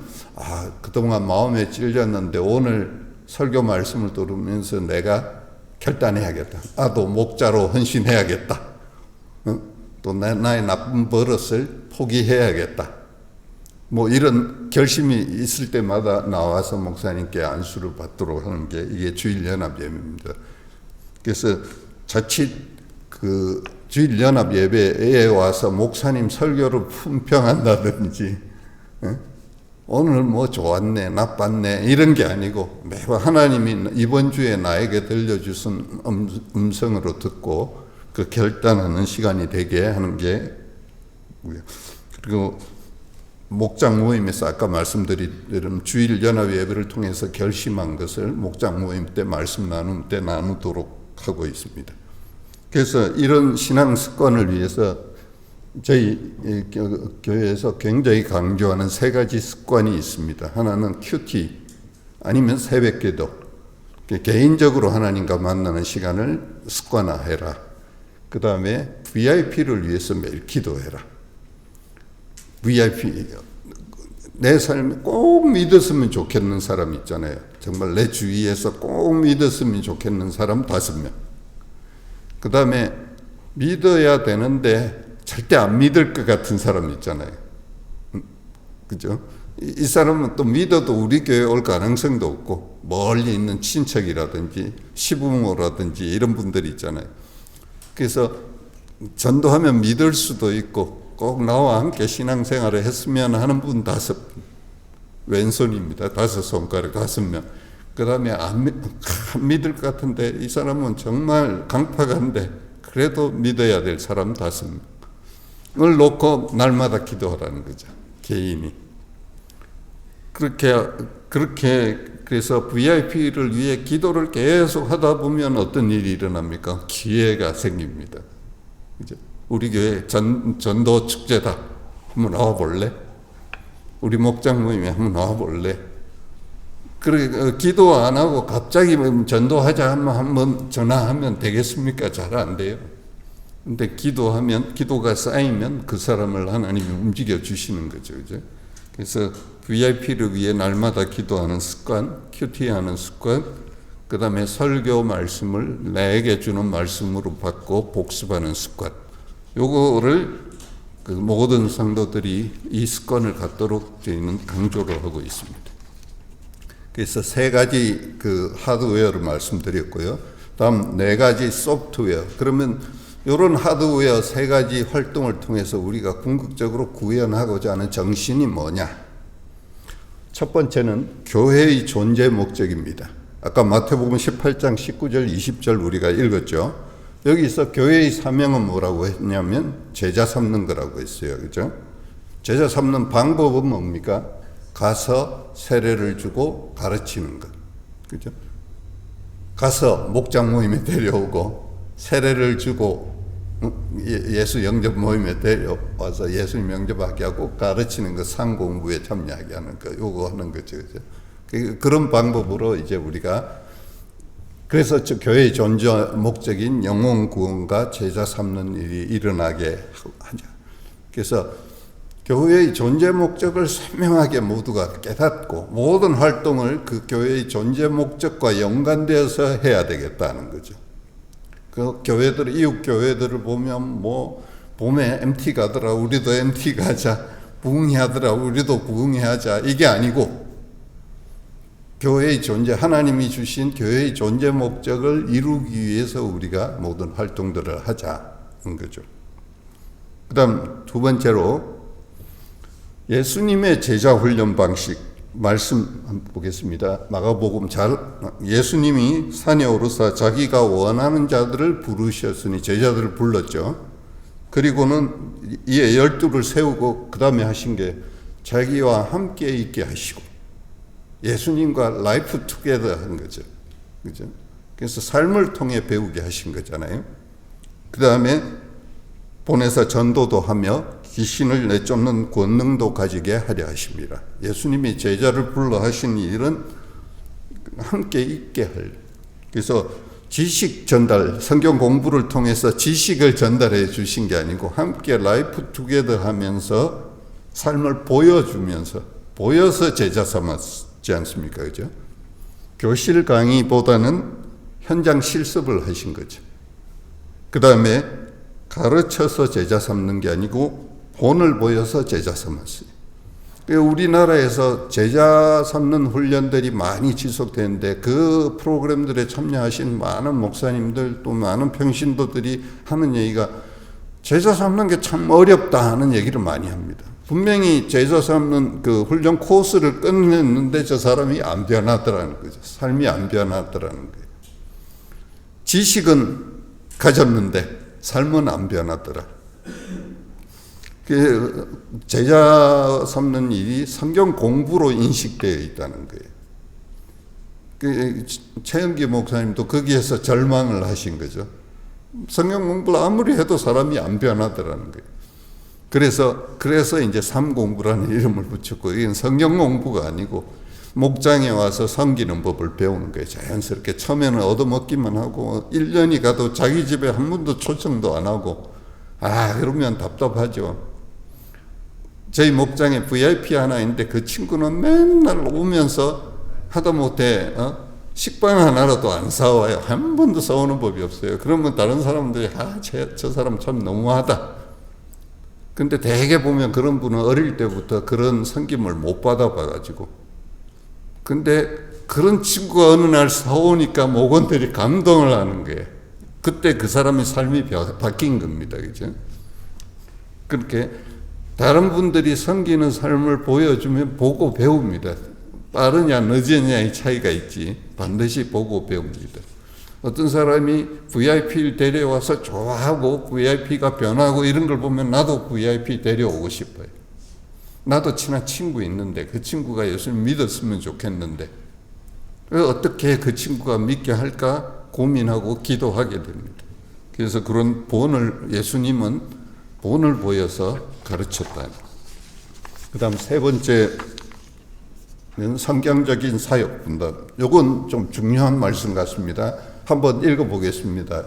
그동안 마음에 찔렸는데 오늘 설교 말씀을 들으면서 내가 결단해야겠다. 나도 목자로 헌신해야겠다. 또 나의 나쁜 버릇을 포기해야겠다. 뭐 이런 결심이 있을 때마다 나와서 목사님께 안수를 받도록 하는 게 이게 주일연합 예배입니다. 그래서 자칫 그 주일연합 예배에 와서 목사님 설교를 품평한다든지 오늘 뭐 좋았네 나빴네 이런 게 아니고 매번 하나님이 이번 주에 나에게 들려주신 음성으로 듣고 그 결단하는 시간이 되게 하는 게 그리고 목장 모임에서 아까 말씀드린 주일 연합 예배를 통해서 결심한 것을 목장 모임 때 말씀 나눔 때 나누도록 하고 있습니다. 그래서 이런 신앙 습관을 위해서 저희 교회에서 굉장히 강조하는 세 가지 습관이 있습니다. 하나는 큐티, 아니면 새벽기도. 개인적으로 하나님과 만나는 시간을 습관화해라. 그 다음에 VIP를 위해서 매일 기도해라. VIP, 내 삶에 꼭 믿었으면 좋겠는 사람 있잖아요. 정말 내 주위에서 꼭 믿었으면 좋겠는 사람 5명. 그 다음에 믿어야 되는데 절대 안 믿을 것 같은 사람 있잖아요. 그죠? 이 사람은 또 믿어도 우리 교회에 올 가능성도 없고, 멀리 있는 친척이라든지 시부모라든지 이런 분들이 있잖아요. 그래서 전도하면 믿을 수도 있고, 꼭 나와 함께 신앙생활을 했으면 하는 분 5분. 왼손입니다. 5손가락 5명. 그 다음에 안 믿을 것 같은데, 이 사람은 정말 강팍한데, 그래도 믿어야 될 사람 5명. 을 놓고 날마다 기도하라는 거죠. 개인이. 그렇게 그래서 VIP를 위해 기도를 계속 하다 보면 어떤 일이 일어납니까? 기회가 생깁니다. 그죠? 우리 교회 전도 축제다. 한번 나와 볼래? 우리 목장 모임에 한번 나와 볼래? 그래, 기도 안 하고 갑자기 전도하자 하면 한번 전화하면 되겠습니까? 잘 안 돼요. 근데 기도가 쌓이면 그 사람을 하나님이 움직여 주시는 거죠. 그죠? 그래서 VIP를 위해 날마다 기도하는 습관, 큐티하는 습관, 그 다음에 설교 말씀을 내게 주는 말씀으로 받고 복습하는 습관. 요거를 그 모든 성도들이 이 습관을 갖도록 저희는 강조를 하고 있습니다. 그래서 3가지 그 하드웨어를 말씀드렸고요. 다음 4가지 소프트웨어. 그러면 이런 하드웨어 3가지 활동을 통해서 우리가 궁극적으로 구현하고자 하는 정신이 뭐냐? 첫 번째는 교회의 존재 목적입니다. 아까 마태복음 18장 19절 20절 우리가 읽었죠. 여기서 교회의 사명은 뭐라고 했냐면 제자 삼는 거라고 했어요. 그죠? 제자 삼는 방법은 뭡니까? 가서 세례를 주고 가르치는 것. 그죠? 가서 목장 모임에 데려오고 세례를 주고 예수 영접 모임에 데려와서 예수님 영접하게 하고 가르치는 거, 상공부에 참여하게 하는 거, 요거 하는 거죠. 그죠? 그런 방법으로 이제 우리가 그래서 교회의 존재 목적인 영혼 구원과 제자 삼는 일이 일어나게 하자. 그래서 교회의 존재 목적을 선명하게 모두가 깨닫고 모든 활동을 그 교회의 존재 목적과 연관되어서 해야 되겠다는 거죠. 그 교회들, 이웃 교회들을 보면 뭐 봄에 MT 가더라, 우리도 MT 가자. 부흥회 하더라, 우리도 부흥회 하자. 이게 아니고 교회의 존재, 하나님이 주신 교회의 존재 목적을 이루기 위해서 우리가 모든 활동들을 하자는 거죠. 그 다음 2번째로 예수님의 제자 훈련 방식 말씀 한번 보겠습니다. 마가복음 예수님이 산에 오르사 자기가 원하는 자들을 부르셨으니 제자들을 불렀죠. 그리고는 이에 12를 세우고 그 다음에 하신 게 자기와 함께 있게 하시고 예수님과 라이프 투게더 한 거죠. 그죠? 그래서 삶을 통해 배우게 하신 거잖아요. 그 다음에 보내서 전도도 하며 귀신을 내쫓는 권능도 가지게 하려 하십니다. 예수님이 제자를 불러 하신 일은 함께 있게 할. 그래서 지식 전달, 성경 공부를 통해서 지식을 전달해 주신 게 아니고 함께 라이프 투게더 하면서 삶을 보여서 제자 삼았지 않습니까? 그죠? 교실 강의보다는 현장 실습을 하신 거죠. 그 다음에 가르쳐서 제자 삼는 게 아니고 본을 보여서 제자 삼았어요. 우리나라에서 제자 삼는 훈련들이 많이 지속되는데 그 프로그램들에 참여하신 많은 목사님들 또 많은 평신도들이 하는 얘기가 제자 삼는 게 참 어렵다 하는 얘기를 많이 합니다. 분명히 제자 삼는 그 훈련 코스를 끝냈는데 저 사람이 안 변하더라는 거죠. 삶이 안 변하더라는 거예요. 지식은 가졌는데 삶은 안 변하더라. 그 제자 삼는 일이 성경 공부로 인식되어 있다는 거예요. 그 최은기 목사님도 거기에서 절망을 하신 거죠. 성경 공부를 아무리 해도 사람이 안 변하더라는 거예요. 그래서 이제 삼공부라는 이름을 붙였고, 이건 성경 공부가 아니고 목장에 와서 섬기는 법을 배우는 거예요. 자연스럽게 처음에는 얻어먹기만 하고 1년이 가도 자기 집에 한 번도 초청도 안 하고, 그러면 답답하죠. 저희 목장에 VIP 하나 있는데 그 친구는 맨날 오면서 하다못해 식빵 하나라도 안 사와요. 한 번도 사오는 법이 없어요. 그러면 다른 사람들이 저 사람 참 너무하다. 근데 대개 보면 그런 분은 어릴 때부터 그런 섬김을 못 받아봐가지고, 근데 그런 친구가 어느 날 사오니까 목원들이 감동을 하는 거예요. 그때 그 사람의 삶이 바뀐 겁니다. 그죠? 그렇게 다른 분들이 섬기는 삶을 보여주면 보고 배웁니다. 빠르냐 늦으냐의 차이가 있지 반드시 보고 배웁니다. 어떤 사람이 VIP를 데려와서 좋아하고 VIP가 변하고 이런 걸 보면 나도 VIP 데려오고 싶어요. 나도 친한 친구 있는데 그 친구가 예수님 믿었으면 좋겠는데 어떻게 그 친구가 믿게 할까 고민하고 기도하게 됩니다. 그래서 그런 본을 예수님은 본을 보여서 가르쳤다. 그 다음 세 번째는 성경적인 사역 분담. 이건 좀 중요한 말씀 같습니다. 한번 읽어보겠습니다.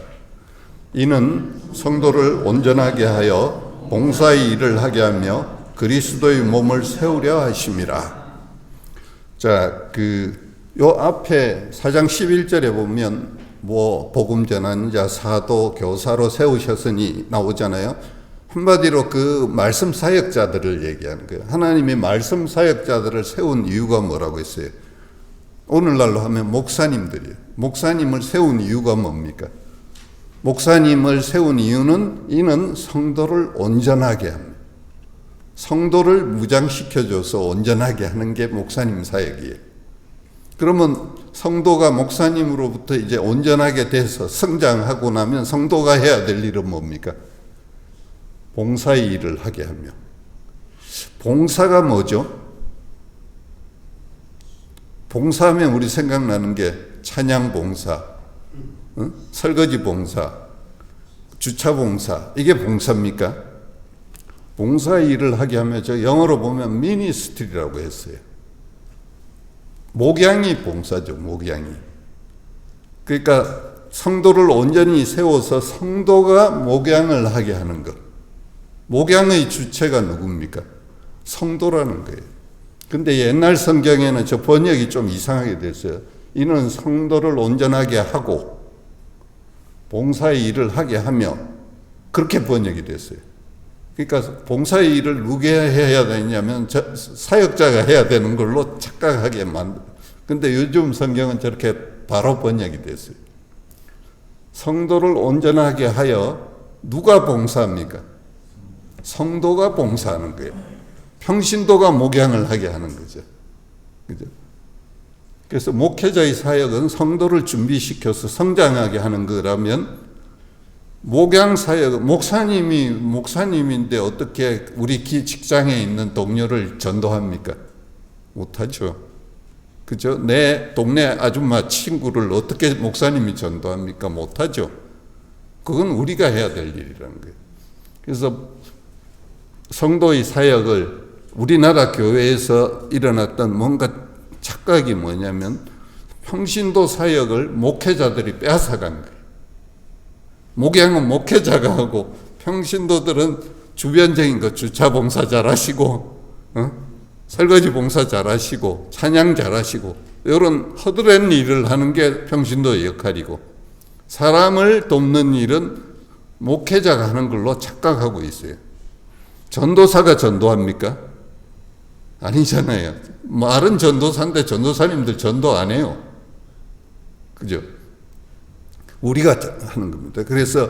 이는 성도를 온전하게 하여 봉사의 일을 하게 하며 그리스도의 몸을 세우려 하심이라. 자, 요 앞에 4장 11절에 보면 복음 전하는 자, 사도, 교사로 세우셨으니 나오잖아요. 한마디로 그 말씀 사역자들을 얘기하는 거예요. 하나님이 말씀 사역자들을 세운 이유가 뭐라고 했어요? 오늘날로 하면 목사님들이에요. 목사님을 세운 이유가 뭡니까? 목사님을 세운 이유는 이는 성도를 온전하게 합니다. 성도를 무장시켜줘서 온전하게 하는 게 목사님 사역이에요. 그러면 성도가 목사님으로부터 이제 온전하게 돼서 성장하고 나면 성도가 해야 될 일은 뭡니까? 봉사의 일을 하게 하며. 봉사가 뭐죠? 봉사하면 우리 생각나는 게 찬양 봉사, 설거지 봉사, 주차 봉사, 이게 봉사입니까? 봉사의 일을 하게 하면 저 영어로 보면 미니스트리라고 했어요. 목양이 봉사죠, 목양이. 그러니까 성도를 온전히 세워서 성도가 목양을 하게 하는 것. 목양의 주체가 누굽니까? 성도라는 거예요. 근데 옛날 성경에는 저 번역이 좀 이상하게 됐어요. 이는 성도를 온전하게 하고 봉사의 일을 하게 하며, 그렇게 번역이 됐어요. 그러니까 봉사의 일을 누가 해야 되냐면 사역자가 해야 되는 걸로 착각하게 만들어요. 근데 요즘 성경은 저렇게 바로 번역이 됐어요. 성도를 온전하게 하여 누가 봉사합니까? 성도가 봉사하는 거예요. 평신도가 목양을 하게 하는 거죠. 그죠? 그래서 목회자의 사역은 성도를 준비시켜서 성장하게 하는 거라면, 목양 사역은 목사님인데 어떻게 우리 직장에 있는 동료를 전도합니까? 못하죠. 그죠? 내 동네 아줌마 친구를 어떻게 목사님이 전도합니까? 못하죠. 그건 우리가 해야 될 일이라는 거예요. 그래서 성도의 사역을 우리나라 교회에서 일어났던 뭔가 착각이 뭐냐면 평신도 사역을 목회자들이 빼앗아간 거예요. 목양은 목회자가 하고 평신도들은 주변적인 거 주차 봉사 잘하시고 설거지 봉사 잘하시고 찬양 잘하시고 이런 허드렛 일을 하는 게 평신도의 역할이고, 사람을 돕는 일은 목회자가 하는 걸로 착각하고 있어요. 전도사가 전도합니까? 아니잖아요. 말은 전도사인데 전도사님들 전도 안 해요. 그죠? 우리가 하는 겁니다. 그래서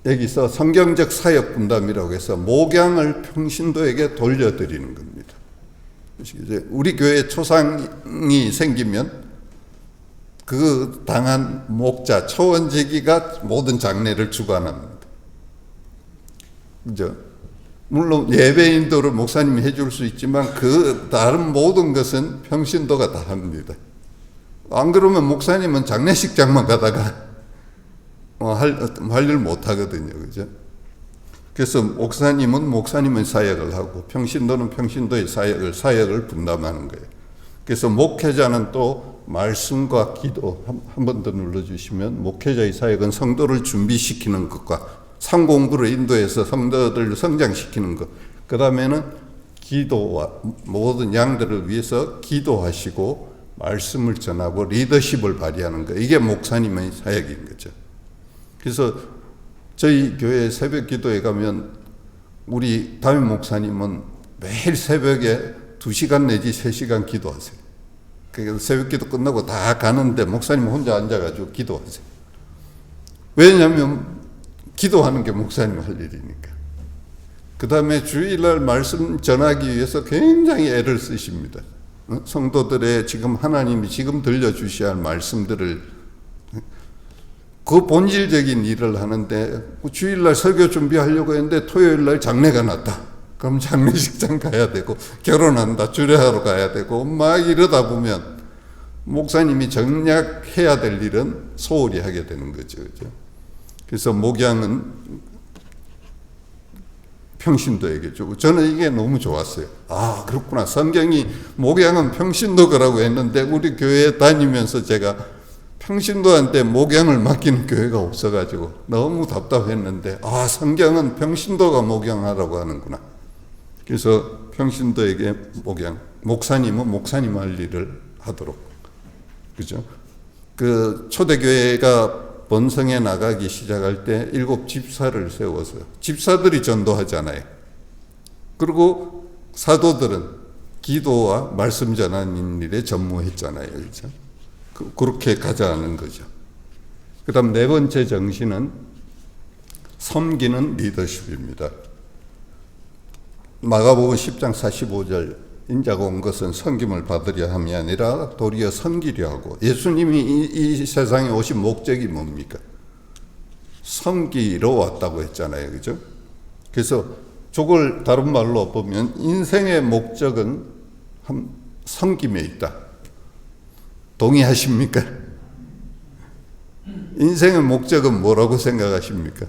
여기서 성경적 사역 분담이라고 해서 목양을 평신도에게 돌려드리는 겁니다. 이제 우리 교회 초상이 생기면 그 당한 목자, 초원제기가 모든 장례를 주관합니다. 그죠? 물론 예배 인도를 목사님이 해줄 수 있지만 그 다른 모든 것은 평신도가 다 합니다. 안 그러면 목사님은 장례식장만 가다가 할 일 못 하거든요. 그죠? 그래서 목사님은 목사님의 사역을 하고 평신도는 평신도의 사역을 분담하는 거예요. 그래서 목회자는 또 말씀과 기도, 한 번 더 눌러주시면, 목회자의 사역은 성도를 준비시키는 것과 상공부를 인도해서 성도들을 성장시키는 것, 그 다음에는 기도와 모든 양들을 위해서 기도하시고 말씀을 전하고 리더십을 발휘하는 것, 이게 목사님의 사역인 거죠. 그래서 저희 교회 새벽 기도에 가면 우리 담임 목사님은 매일 새벽에 2시간 내지 3시간 기도하세요. 그래서 새벽 기도 끝나고 다 가는데 목사님 혼자 앉아가지고 기도하세요. 왜냐하면 기도하는 게 목사님 할 일이니까. 그 다음에 주일날 말씀 전하기 위해서 굉장히 애를 쓰십니다. 성도들의 지금 하나님이 지금 들려주셔야 할 말씀들을, 그 본질적인 일을 하는데, 주일날 설교 준비하려고 했는데 토요일날 장례가 났다. 그럼 장례식장 가야 되고, 결혼한다, 주례하러 가야 되고, 막 이러다 보면 목사님이 정작 해야 될 일은 소홀히 하게 되는 거죠. 그죠? 그래서 목양은 평신도에게 주고, 저는 이게 너무 좋았어요. 아, 그렇구나. 성경이 목양은 평신도라고 했는데 우리 교회에 다니면서 제가 평신도한테 목양을 맡기는 교회가 없어가지고 너무 답답했는데, 아, 성경은 평신도가 목양하라고 하는구나. 그래서 평신도에게 목양, 목사님은 목사님 할 일을 하도록. 그죠? 그 초대교회가 번성에 나가기 시작할 때 7 집사를 세워서 집사들이 전도하잖아요. 그리고 사도들은 기도와 말씀 전하는 일에 전무했잖아요. 그렇죠? 그렇게 가자는 거죠. 그 다음 4번째 정신은 섬기는 리더십입니다. 마가복음 10장 45절, 인자가 온 것은 섬김을 받으려 함이 아니라 도리어 섬기려 하고. 예수님이 이 세상에 오신 목적이 뭡니까? 섬기러 왔다고 했잖아요. 그죠? 그래서 저걸 다른 말로 보면 인생의 목적은 섬김에 있다. 동의하십니까? 인생의 목적은 뭐라고 생각하십니까?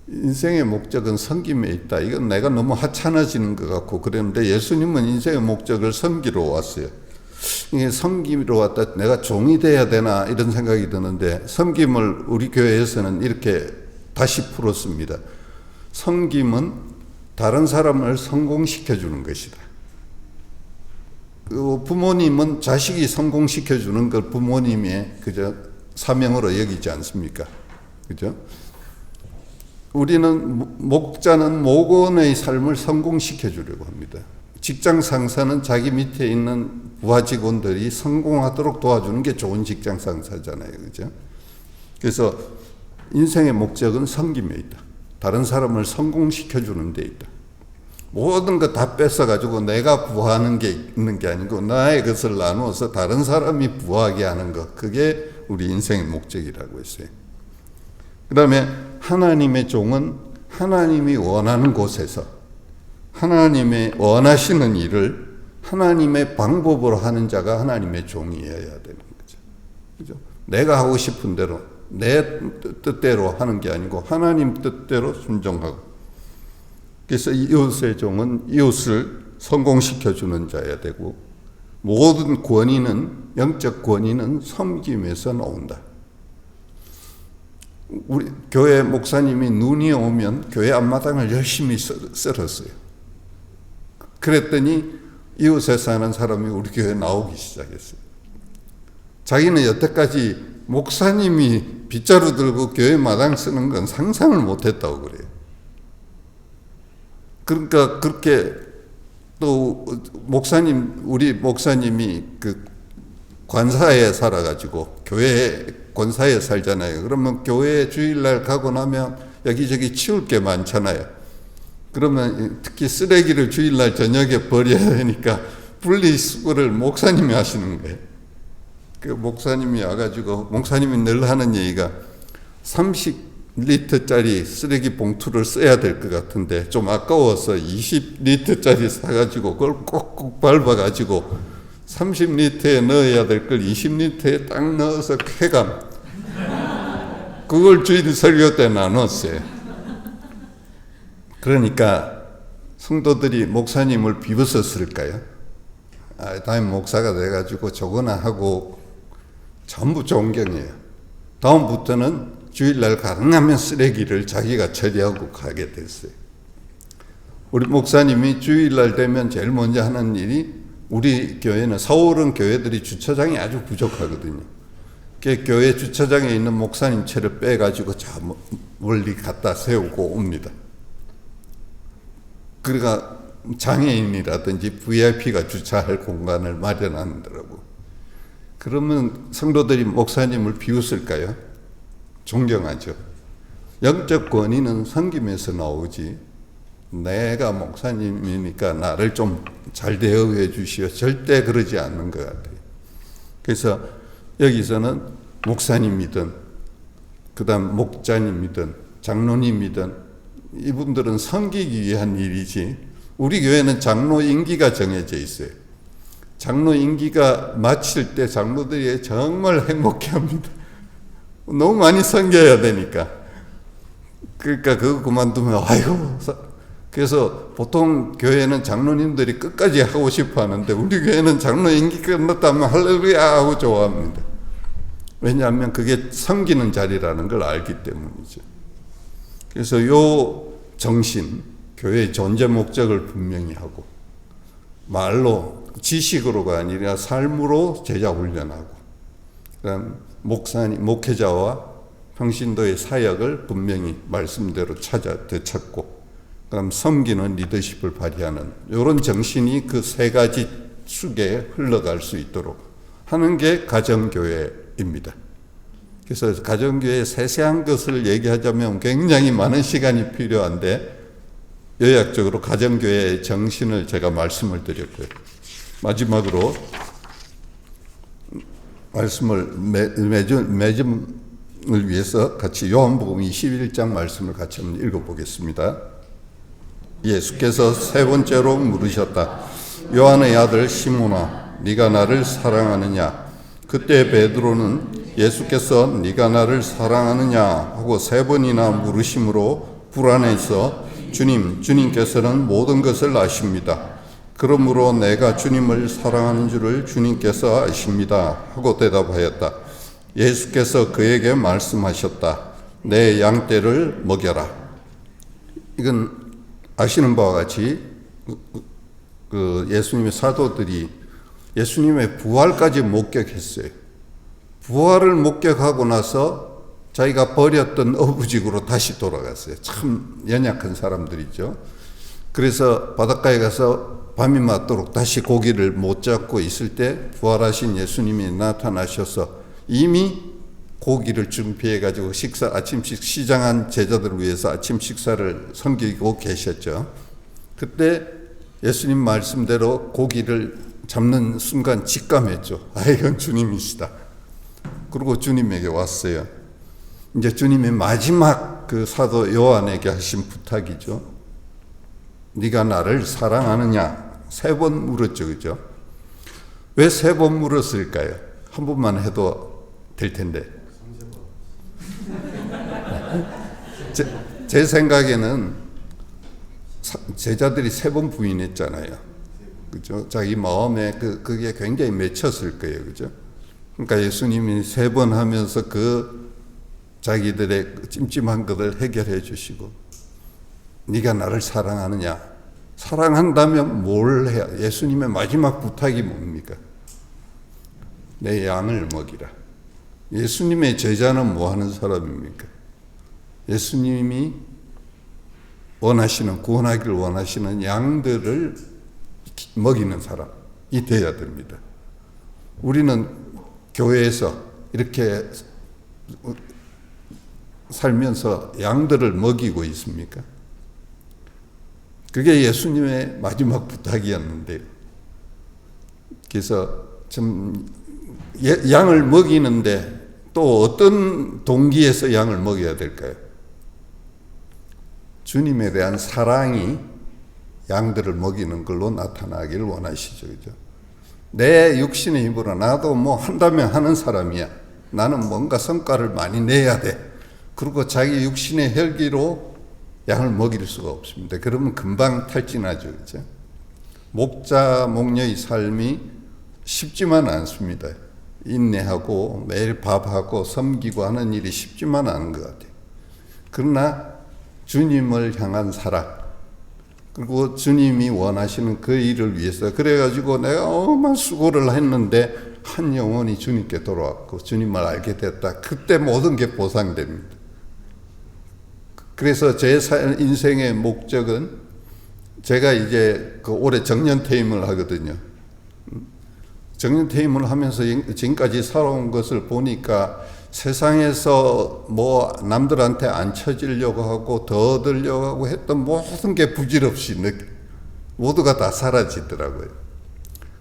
인생의 목적은 섬김에 있다. 이건 내가 너무 하찮아지는 것 같고 그랬는데, 예수님은 인생의 목적을 섬기러 왔어요. 이게 섬기러 왔다, 내가 종이 돼야 되나 이런 생각이 드는데, 섬김을 우리 교회에서는 이렇게 다시 풀었습니다. 섬김은 다른 사람을 성공시켜 주는 것이다. 부모님은 자식이 성공시켜 주는 걸 부모님의 그저 사명으로 여기지 않습니까? 그죠? 우리는 목자는 목원의 삶을 성공시켜 주려고 합니다. 직장 상사는 자기 밑에 있는 부하 직원들이 성공하도록 도와주는 게 좋은 직장 상사잖아요. 그죠? 그래서 인생의 목적은 섬김에 있다. 다른 사람을 성공시켜 주는 데 있다. 모든 거 다 뺏어가지고 내가 부하는 게 있는 게 아니고 나의 것을 나누어서 다른 사람이 부하게 하는 것, 그게 우리 인생의 목적이라고 했어요. 그 다음에 하나님의 종은 하나님이 원하는 곳에서 하나님의 원하시는 일을 하나님의 방법으로 하는 자가 하나님의 종이어야 되는 거죠. 그죠? 내가 하고 싶은 대로 내 뜻대로 하는 게 아니고 하나님 뜻대로 순종하고. 그래서 이웃의 종은 이웃을 성공시켜주는 자야 되고, 모든 권위는, 영적 권위는 섬김에서 나온다. 우리 교회 목사님이 눈이 오면 교회 앞마당을 열심히 썰었어요. 그랬더니 이웃에 사는 사람이 우리 교회에 나오기 시작했어요. 자기는 여태까지 목사님이 빗자루 들고 교회 마당 쓰는 건 상상을 못했다고 그래요. 그러니까 그렇게 또 우리 목사님이 그 관사에 살아가지고 교회 권사에 살잖아요. 그러면 교회 주일날 가고 나면 여기저기 치울 게 많잖아요. 그러면 특히 쓰레기를 주일날 저녁에 버려야 되니까 분리수거를 목사님이 하시는 거예요. 그 목사님이 와가지고, 목사님이 늘 하는 얘기가 30리터짜리 쓰레기 봉투를 써야 될 것 같은데 좀 아까워서 20리터짜리 사가지고 그걸 꼭꼭 밟아가지고 30리터에 넣어야 될 걸 20리터에 딱 넣어서 쾌감. 그걸 주일 설교 때 나눴어요. 그러니까 성도들이 목사님을 비웃었을까요? 담임 목사가 돼가지고 저거나 하고 전부 존경해요. 다음부터는 주일날 가능하면 쓰레기를 자기가 처리하고 가게 됐어요. 우리 목사님이 주일날 되면 제일 먼저 하는 일이, 우리 교회는 서울은 교회들이 주차장이 아주 부족하거든요. 그 교회 주차장에 있는 목사님 차를 빼가지고 저 멀리 갖다 세우고 옵니다. 그러니까 장애인이라든지 VIP가 주차할 공간을 마련하더라고. 그러면 성도들이 목사님을 비웃을까요? 존경하죠. 영적 권위는 섬김에서 나오지, 내가 목사님이니까 나를 좀 잘 대우해 주시오, 절대 그러지 않는 것 같아요. 그래서 여기서는 목사님이든 그 다음 목자님이든 장로님이든 이분들은 섬기기 위한 일이지, 우리 교회는 장로 임기가 정해져 있어요. 장로 임기가 마칠 때 장로들이 정말 행복해합니다. 너무 많이 섬겨야 되니까. 그러니까 그거 그만두면 아이고. 그래서 보통 교회는 장로님들이 끝까지 하고 싶어 하는데, 우리 교회는 장로 임기 끝났다면 할렐루야 하고 좋아합니다. 왜냐하면 그게 섬기는 자리라는 걸 알기 때문이죠. 그래서 요 정신, 교회의 존재 목적을 분명히 하고, 말로 지식으로가 아니라 삶으로 제자 훈련하고, 그다음 목사님, 목회자와 평신도의 사역을 분명히 말씀대로 되찾고, 그다음 섬기는 리더십을 발휘하는 이런 정신이 그 세 가지 축에 흘러갈 수 있도록 하는 게 가정교회입니다. 그래서 가정교회의 세세한 것을 얘기하자면 굉장히 많은 시간이 필요한데, 요약적으로 가정교회의 정신을 제가 말씀을 드렸고요. 마지막으로 말씀을 맺음을 위해서 같이 요한복음 21장 말씀을 같이 한번 읽어보겠습니다. 예수께서 세 번째로 물으셨다. 요한의 아들 시몬아, 네가 나를 사랑하느냐? 그때 베드로는 예수께서 네가 나를 사랑하느냐 하고 세 번이나 물으심으로 불안해서, 주님께서는 모든 것을 아십니다. 그러므로 내가 주님을 사랑하는 줄을 주님께서 아십니다 하고 대답하였다. 예수께서 그에게 말씀하셨다. 내 양떼를 먹여라. 이건 아시는 바와 같이 예수님의 사도들이 예수님의 부활까지 목격했어요. 부활을 목격하고 나서 자기가 버렸던 어부직으로 다시 돌아갔어요. 참 연약한 사람들이죠. 그래서 바닷가에 가서 밤이 맞도록 다시 고기를 못 잡고 있을 때 부활하신 예수님이 나타나셔서 이미 고기를 준비해가지고 아침식 시장한 제자들을 위해서 아침 식사를 섬기고 계셨죠. 그때 예수님 말씀대로 고기를 잡는 순간 직감했죠. 이건 주님이시다. 그리고 주님에게 왔어요. 이제 주님의 마지막 그 사도 요한에게 하신 부탁이죠. 네가 나를 사랑하느냐? 세 번 물었죠, 그죠? 왜 세 번 물었을까요? 한 번만 해도 될 텐데. 제 생각에는 제자들이 세 번 부인했잖아요. 그죠? 자기 마음에 그게 굉장히 맺혔을 거예요. 그죠? 그러니까 예수님이 세 번 하면서 자기들의 찜찜한 것을 해결해 주시고, 네가 나를 사랑하느냐? 사랑한다면 뭘 해야? 예수님의 마지막 부탁이 뭡니까? 내 양을 먹이라. 예수님의 제자는 뭐 하는 사람입니까? 예수님이 구원하기를 원하시는 양들을 먹이는 사람이 되어야 됩니다. 우리는 교회에서 이렇게 살면서 양들을 먹이고 있습니까? 그게 예수님의 마지막 부탁이었는데, 그래서 좀 양을 먹이는데 또 어떤 동기에서 양을 먹여야 될까요? 주님에 대한 사랑이 양들을 먹이는 걸로 나타나기를 원하시죠. 그죠? 내 육신의 힘으로 나도 뭐 한다면 하는 사람이야. 나는 뭔가 성과를 많이 내야 돼. 그리고 자기 육신의 혈기로 양을 먹일 수가 없습니다. 그러면 금방 탈진하죠. 그렇죠? 목자, 목녀의 삶이 쉽지만 않습니다. 인내하고 매일 밥하고 섬기고 하는 일이 쉽지만 않은 것 같아요. 그러나 주님을 향한 사랑, 그리고 주님이 원하시는 그 일을 위해서, 그래가지고 내가 어마어마한 수고를 했는데 한 영혼이 주님께 돌아왔고 주님을 알게 됐다. 그때 모든 게 보상됩니다. 그래서 제 인생의 목적은, 제가 이제 올해 정년퇴임을 하거든요. 정년퇴임을 하면서 지금까지 살아온 것을 보니까 세상에서 뭐 남들한테 안 쳐지려고 하고 더 얻으려고 하고 했던 모든 게 부질없이 모두가 다 사라지더라고요.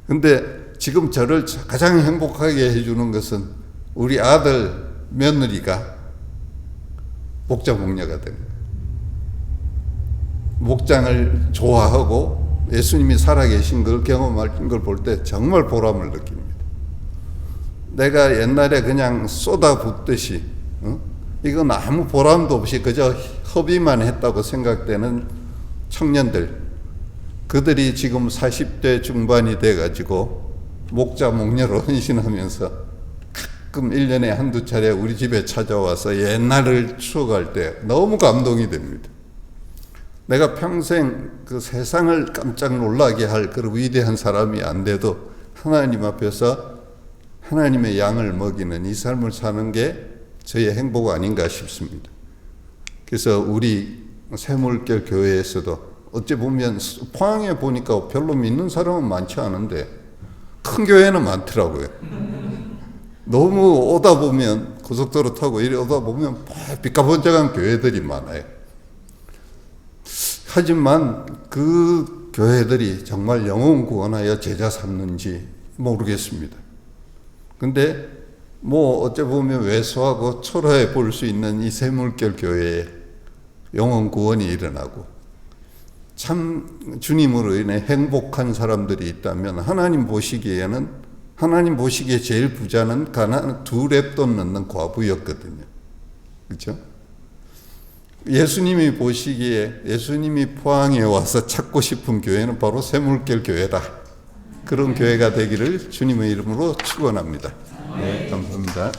근데 지금 저를 가장 행복하게 해주는 것은 우리 아들, 며느리가 목자, 목녀가 된 거예요. 목장을 좋아하고 예수님이 살아계신 걸 경험한 걸 볼 때 정말 보람을 느낍니다. 내가 옛날에 그냥 쏟아붓듯이 이건 아무 보람도 없이 그저 허비만 했다고 생각되는 청년들, 그들이 지금 40대 중반이 돼가지고 목자, 목녀로 헌신하면서 가끔 1년에 한두 차례 우리 집에 찾아와서 옛날을 추억할 때 너무 감동이 됩니다. 내가 평생 그 세상을 깜짝 놀라게 할 그런 위대한 사람이 안 돼도 하나님 앞에서 하나님의 양을 먹이는 이 삶을 사는 게 저의 행복 아닌가 싶습니다. 그래서 우리 새물결 교회에서도 어찌 보면 포항에 보니까 별로 믿는 사람은 많지 않은데 큰 교회는 많더라고요. 너무 오다 보면 고속도로 타고 이리 오다 보면 삐까번쩍한 교회들이 많아요. 하지만 그 교회들이 정말 영혼 구원하여 제자 삼는지 모르겠습니다. 근데 뭐 어째 보면 왜소하고 초라해 볼 수 있는 이 새물결 교회에 영혼 구원이 일어나고 참 주님으로 인해 행복한 사람들이 있다면, 하나님 보시기에 제일 부자는 가난 두 렙돈 넣는 과부였거든요. 그렇죠? 예수님이 보시기에, 예수님이 포항에 와서 찾고 싶은 교회는 바로 새물결 교회다. 그런 교회가 되기를 주님의 이름으로 축원합니다. 네, 감사합니다.